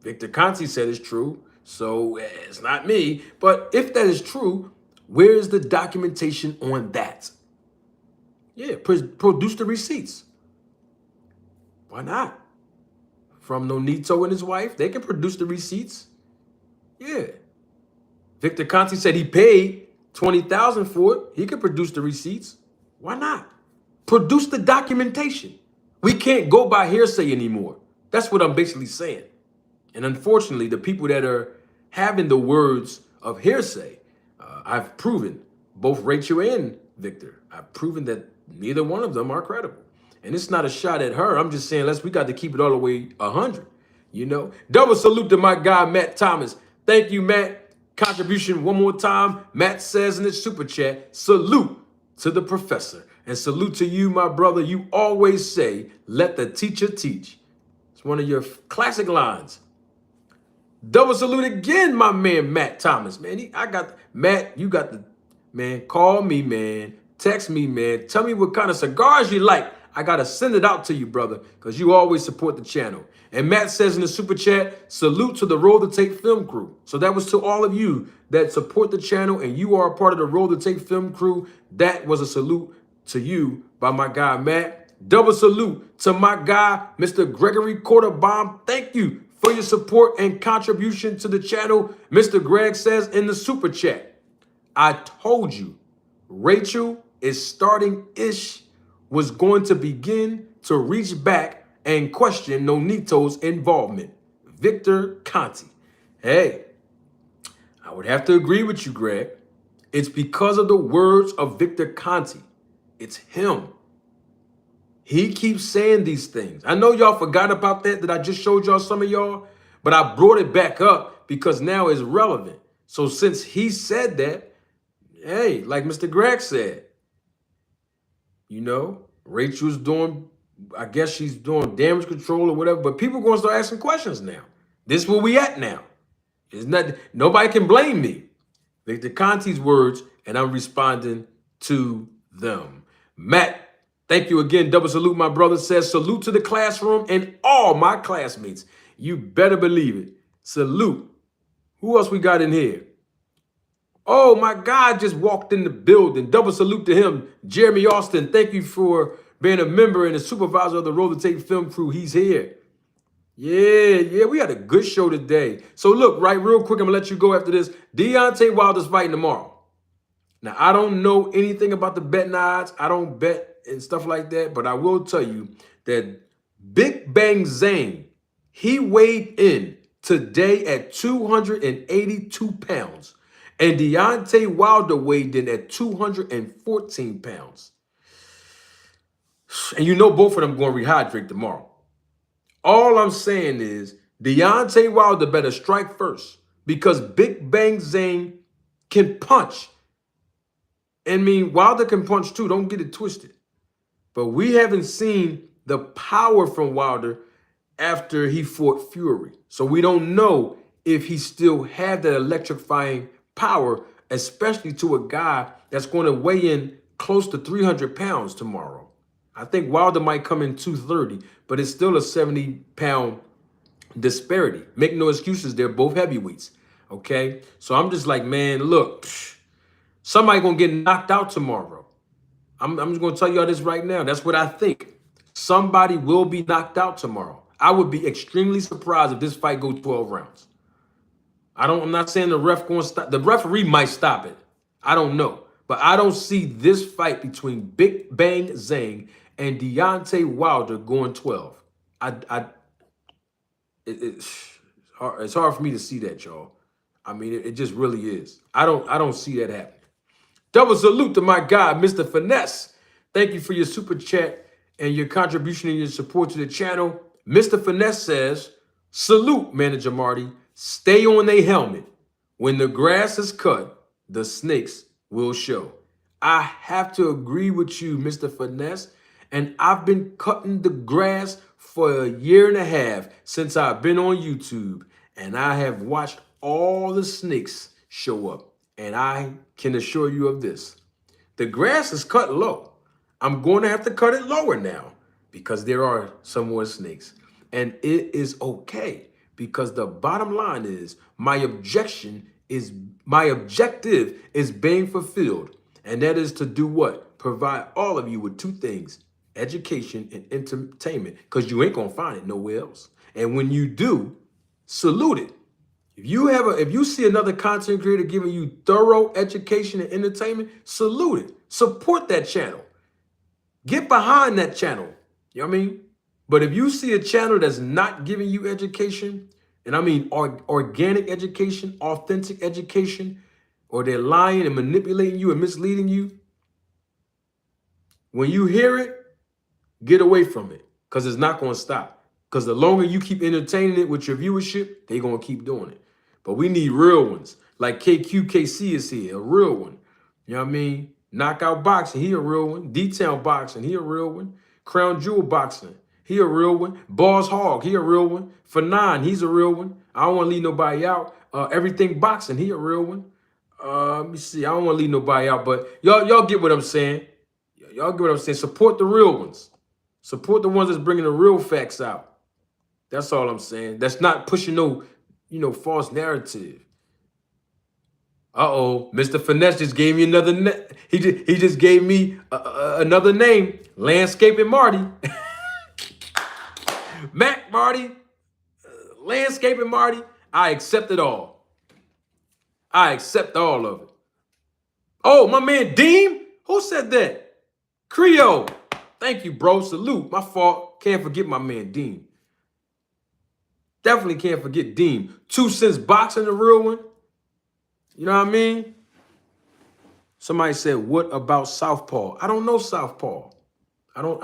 Victor Conte said is true, so it's not me, but if that is true, where is the documentation on that? Yeah, produce the receipts. Why not? From Nonito and his wife, they can produce the receipts. Yeah. Victor Conte said he paid $20,000 for it. He could produce the receipts. Why not? Produce the documentation. We can't go by hearsay anymore. That's what I'm basically saying. And unfortunately, the people that are having the words of hearsay, I've proven, both Rachel and Victor, I've proven that neither one of them are credible. And it's not a shot at her. I'm just saying, we got to keep it all the way 100. You know, double salute to my guy, Matt Thomas. Thank you, Matt. Contribution one more time. Matt says in his super chat, salute to the professor. And salute to you, my brother. You always say, let the teacher teach. It's one of your classic lines. Double salute again, my man, Matt Thomas. Man, Matt, you got the, man, call me, man. Text me, man. Tell me what kind of cigars you like. I got to send it out to you, brother, because you always support the channel. And Matt says in the super chat, salute to the Roll to Tape film crew. So that was to all of you that support the channel and you are a part of the Roll to Tape film crew. That was a salute to you by my guy, Matt. Double salute to my guy, Mr. Gregory Quarterbaum. Thank you for your support and contribution to the channel. Mr. Greg says in the super chat, I told you, Rachel is starting-ish was going to begin to reach back and question Nonito's involvement. Victor Conte. Hey, I would have to agree with you, Greg. It's because of the words of Victor Conte. It's him. He keeps saying these things. I know y'all forgot about that I just showed y'all, some of y'all, but I brought it back up because now it's relevant. So since he said that, hey, like Mr. Greg said, you know, Rachel's doing, I guess she's doing damage control or whatever, but people are going to start asking questions now. This is where we at now. It's not, nobody can blame me. Victor Conte's words, and I'm responding to them. Matt, thank you again. Double salute, my brother. Says salute to the classroom and all my classmates. You better believe it. Salute. Who else we got in here? Oh, my God just walked in the building. Double salute to him. Jeremy Austin, thank you for being a member and a supervisor of the Roller Tape Film Crew. He's here. Yeah, we had a good show today. So look, right, real quick, I'm going to let you go after this. Deontay Wilder's fighting tomorrow. Now, I don't know anything about the betting odds. I don't bet and stuff like that. But I will tell you that Big Bang Zhang, he weighed in today at 282 pounds. And Deontay Wilder weighed in at 214 pounds. And you know both of them going to rehydrate tomorrow. All I'm saying is Deontay Wilder better strike first because Big Bang Zhang can punch. I mean, Wilder can punch too. Don't get it twisted. But we haven't seen the power from Wilder after he fought Fury. So we don't know if he still had that electrifying power, especially to a guy that's going to weigh in close to 300 pounds tomorrow. I think Wilder might come in 230, but it's still a 70-pound disparity. Make no excuses, they're both heavyweights, okay? So I'm just like, man, look, somebody going to get knocked out tomorrow. I'm just going to tell y'all this right now. That's what I think. Somebody will be knocked out tomorrow. I would be extremely surprised if this fight goes 12 rounds. I'm not saying the ref going to stop. The referee might stop it. I don't know. But I don't see this fight between Big Bang Zhang and Deontay Wilder going 12. It's hard for me to see that, y'all. I mean, it just really is. I don't see that happening. Double salute to my guy, Mr. Finesse. Thank you for your super chat and your contribution and your support to the channel. Mr. Finesse says, salute, Manager Marty. Stay on their helmet. When the grass is cut, the snakes will show. I have to agree with you, Mr. Finesse. And I've been cutting the grass for a year and a half since I've been on YouTube. And I have watched all the snakes show up. And I can assure you of this. The grass is cut low. I'm going to have to cut it lower now because there are some more snakes. And it is okay because the bottom line is my objective is being fulfilled. And that is to do what? Provide all of you with two things. Education and entertainment, because you ain't gonna find it nowhere else. And when you do, salute it. If you see another content creator giving you thorough education and entertainment, salute it. Support that channel. Get behind that channel. You know what I mean? But if you see a channel that's not giving you education, and I mean organic education, authentic education, or they're lying and manipulating you and misleading you, when you hear it, get away from it because it's not going to stop. Because the longer you keep entertaining it with your viewership, they're going to keep doing it. But we need real ones. Like KQKC is here, a real one. You know what I mean? Knockout Boxing, he a real one. Detail Boxing, he a real one. Crown Jewel Boxing, he a real one. Boss Hog, he a real one. Fanon, he's a real one. I don't want to leave nobody out. Everything Boxing, he a real one. Let me see. I don't want to leave nobody out, but y'all get what I'm saying. Y'all get what I'm saying. Support the real ones. Support the ones that's bringing the real facts out. That's all I'm saying. That's not pushing no, false narrative. Uh-oh, Mr. Finesse just gave me another. He just gave me another name. Landscaping Marty. Mac Marty. Landscaping Marty. I accept it all. I accept all of it. Oh, my man Deem? Who said that? Creole. Thank you, bro. Salute. My fault. Can't forget my man, Dean. Definitely can't forget Dean. 2 Cents Boxing, the real one. You know what I mean? Somebody said, what about Southpaw? I don't know Southpaw. I don't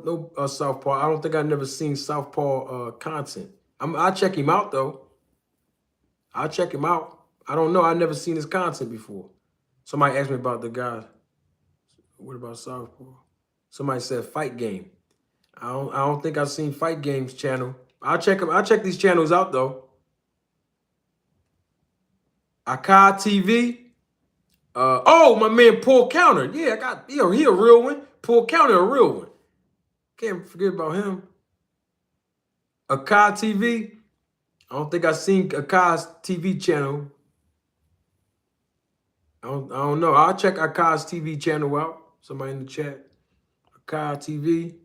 know Southpaw. I don't think I've never seen Southpaw content. I'll check him out though. I'll check him out. I don't know. I've never seen his content before. Somebody asked me about the guy. What about Southpaw? Somebody said Fight Game. I don't think I've seen Fight Game's channel. I'll check them. I'll check these channels out though. Akai TV. Oh, my man Paul Counter. Yeah, I got he a real one. Paul Counter, a real one. Can't forget about him. Akai TV. I don't think I've seen Akai's TV channel. I don't know. I'll check Akai's TV channel out. Somebody in the chat. Akai TV.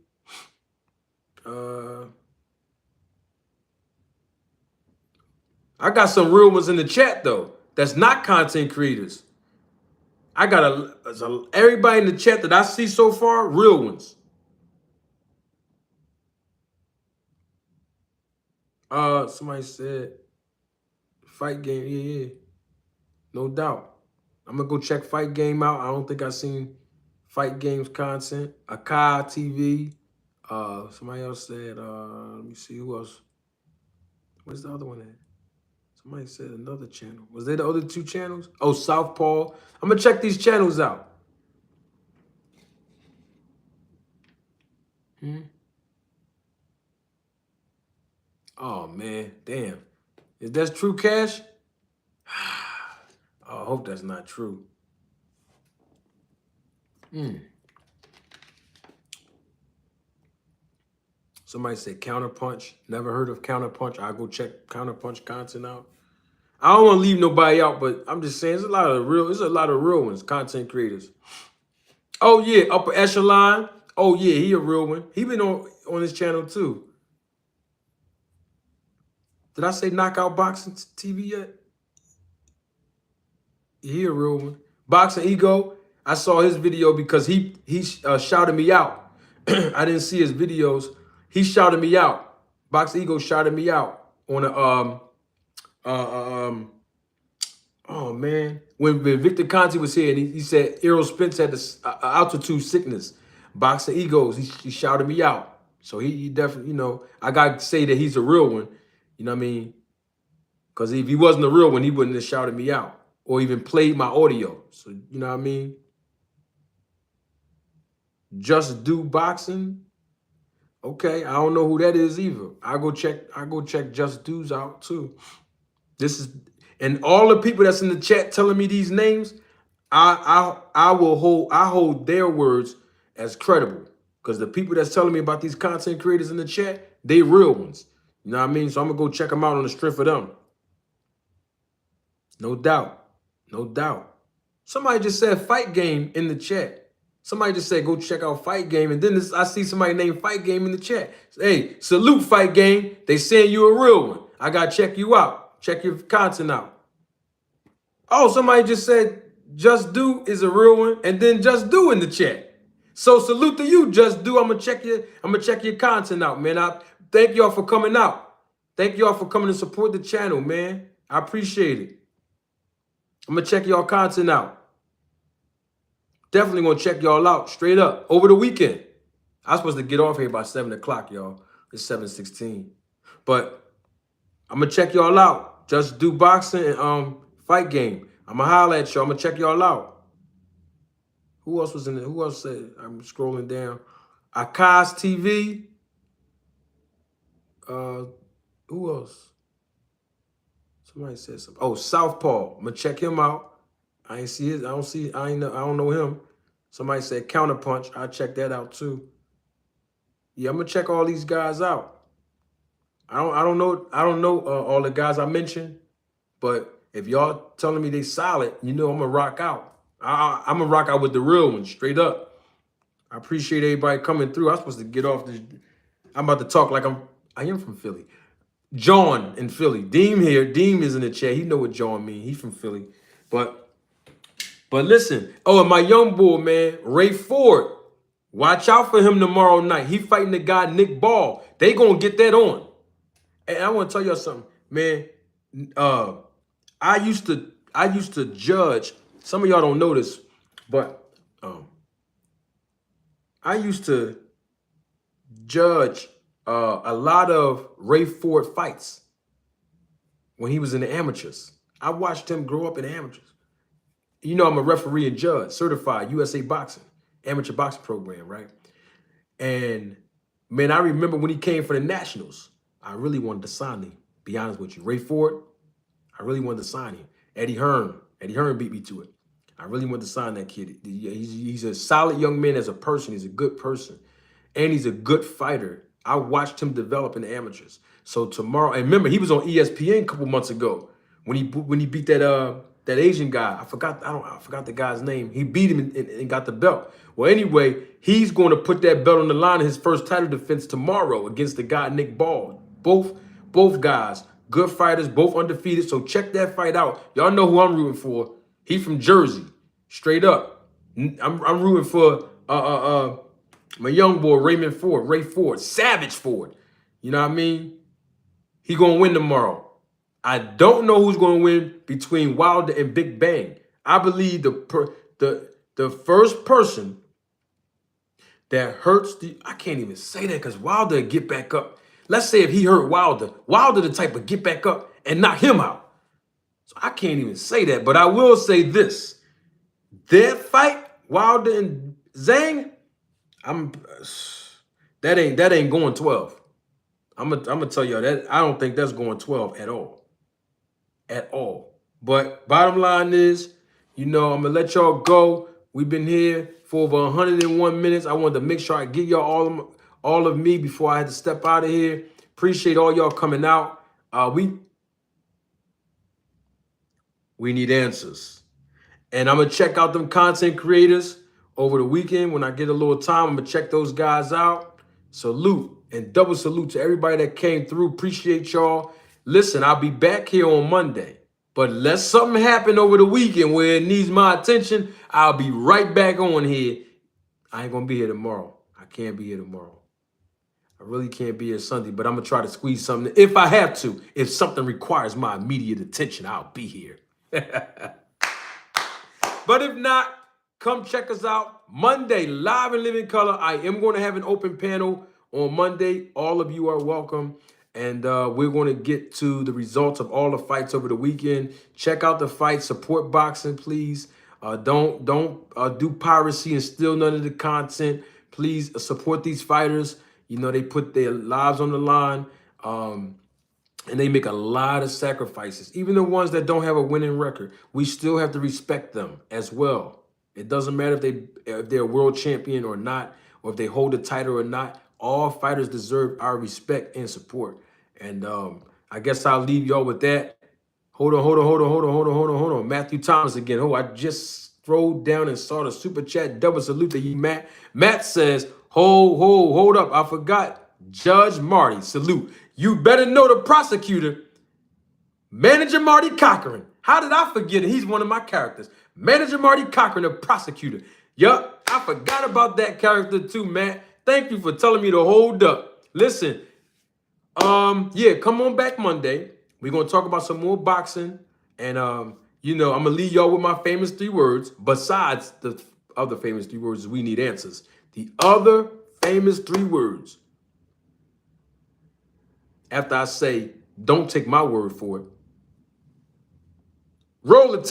I got some real ones in the chat though. That's not content creators. I got everybody in the chat that I see so far, real ones. Somebody said Fight Game, yeah. No doubt. I'm gonna go check Fight Game out. I don't think I've seen Fight Game's content. Akai TV. Somebody else said, let me see who else. Where's the other one at? Somebody said another channel. Was they the other 2 channels? Oh, Southpaw. I'm gonna check these channels out. Oh man, damn. Is that true, Cash? Oh, I hope that's not true. Somebody said Counterpunch. Never heard of Counterpunch. I'll go check Counterpunch content out. I don't want to leave nobody out, but I'm just saying there's a lot of real ones, content creators. Oh yeah, Upper Echelon. Oh yeah, he a real one. He been on his channel too. Did I say Knockout Boxing TV yet? He a real one. Boxing Ego. I saw his video because he shouted me out. I didn't see his videos. He shouted me out. Boxing Ego shouted me out on a oh man, when Victor Conte was here and he said Errol Spence had this altitude sickness. Boxing Egos, he shouted me out. So he definitely, you know, I got to say that he's a real one. You know what I mean? Because if he wasn't a real one, he wouldn't have shouted me out or even played my audio. So, you know what I mean? Just Do Boxing. Okay, I don't know who that is either. I go check Just Do's out too. This is, and all the people that's in the chat telling me these names, I hold their words as credible. Because the people that's telling me about these content creators in the chat, they real ones. You know what I mean? So I'm gonna go check them out on the strength of them. No doubt. No doubt. Somebody just said Fight Game in the chat. Somebody just said, go check out Fight Game. And then I see somebody named Fight Game in the chat. Hey, salute Fight Game. They saying you a real one. I got to check you out. Check your content out. Oh, somebody just said Just Do is a real one. And then Just Do in the chat. So salute to you, Just Do. I'm going to check your content out, man. I thank y'all for coming out. Thank y'all for coming to support the channel, man. I appreciate it. I'm going to check y'all content out. Definitely gonna check y'all out straight up over the weekend. I was supposed to get off here by 7 o'clock, y'all. It's 7:16. But I'm gonna check y'all out. Just Do Boxing and Fight Game. I'm gonna holler at y'all. I'm gonna check y'all out. Who else was in it? Who else said? I'm scrolling down. Akai's TV. Who else? Somebody said something. Oh, Southpaw. I'm gonna check him out. I ain't see his. I don't know him. Somebody said Counterpunch. I'll check that out too. Yeah, I'm gonna check all these guys out. I don't know all the guys I mentioned, but if y'all telling me they solid, you know I'm gonna rock out. I'm gonna rock out with the real ones, straight up. I appreciate everybody coming through. I'm supposed to get off this. I'm about to talk like I am from Philly. John in Philly. Deem here. Deem is in the chat. He know what John mean. He from Philly. But listen. Oh, and my young boy, man, Ray Ford. Watch out for him tomorrow night. He fighting the guy Nick Ball. They gonna get that on. And I want to tell y'all something, man. I used to judge. Some of y'all don't know this, but I used to judge a lot of Ray Ford fights when he was in the amateurs. I watched him grow up in the amateurs. You know, I'm a referee and judge, certified USA Boxing, amateur boxing program, right? And man, I remember when he came for the Nationals, I really wanted to sign him, be honest with you. Ray Ford, I really wanted to sign him. Eddie Hearn beat me to it. I really wanted to sign that kid. He's a solid young man as a person. He's a good person. And he's a good fighter. I watched him develop in the amateurs. So tomorrow, and remember, he was on ESPN a couple months ago when he beat that Asian guy. I forgot the guy's name. He beat him and got the belt. Well, anyway, he's going to put that belt on the line in his first title defense tomorrow against the guy Nick Ball. Both guys, good fighters, both undefeated. So check that fight out. Y'all know who I'm rooting for. He from Jersey, straight up. I'm rooting for my young boy Ray Ford, Savage Ford. You know what I mean? He gonna win tomorrow. I don't know who's gonna win between Wilder and Big Bang. I believe the first person that hurts I can't even say that because Wilder get back up. Let's say if he hurt Wilder the type of get back up and knock him out. So I can't even say that, but I will say this. Their fight, Wilder and Zhang, that ain't going 12. I'm gonna tell y'all that I don't think that's going 12 at all. At all. But bottom line is, you know, I'm gonna let y'all go. We've been here for over 101 minutes. I wanted to make sure I get y'all all of me before I had to step out of here. Appreciate all y'all coming out. We need answers. And I'm gonna check out them content creators over the weekend. When I get a little time, I'm gonna check those guys out. Salute and double salute to everybody that came through. Appreciate y'all. Listen, I'll be back here on Monday. But let something happen over the weekend where it needs my attention. I'll be right back on here. I ain't gonna be here tomorrow. I can't be here tomorrow. I really can't be here Sunday, but I'm gonna try to squeeze something. If I have to, if something requires my immediate attention, I'll be here. But if not, come check us out Monday, live in living color. I am going to have an open panel on Monday. All of you are welcome. And we're going to get to the results of all the fights over the weekend. Check out the fights. Support boxing, please. Don't do piracy and steal none of the content. Please support these fighters. You know, they put their lives on the line. And they make a lot of sacrifices. Even the ones that don't have a winning record, we still have to respect them as well. It doesn't matter if they're a world champion or not, or if they hold a title or not. All fighters deserve our respect and support. And I guess I'll leave y'all with that. Hold on. Matthew Thomas again. Oh, I just scrolled down and saw the super chat. Double salute to you, Matt. Matt says, hold up. I forgot. Judge Marty, salute. You better know the prosecutor, Manager Marty Cochran. How did I forget it? He's one of my characters. Manager Marty Cochran, the prosecutor. Yup, I forgot about that character too, Matt. Thank you for telling me to hold up. Listen, yeah, come on back Monday. We're going to talk about some more boxing. And, you know, I'm going to leave y'all with my famous 3 words. Besides the other famous 3 words is we need answers. The other famous 3 words. After I say, don't take my word for it. Roll it.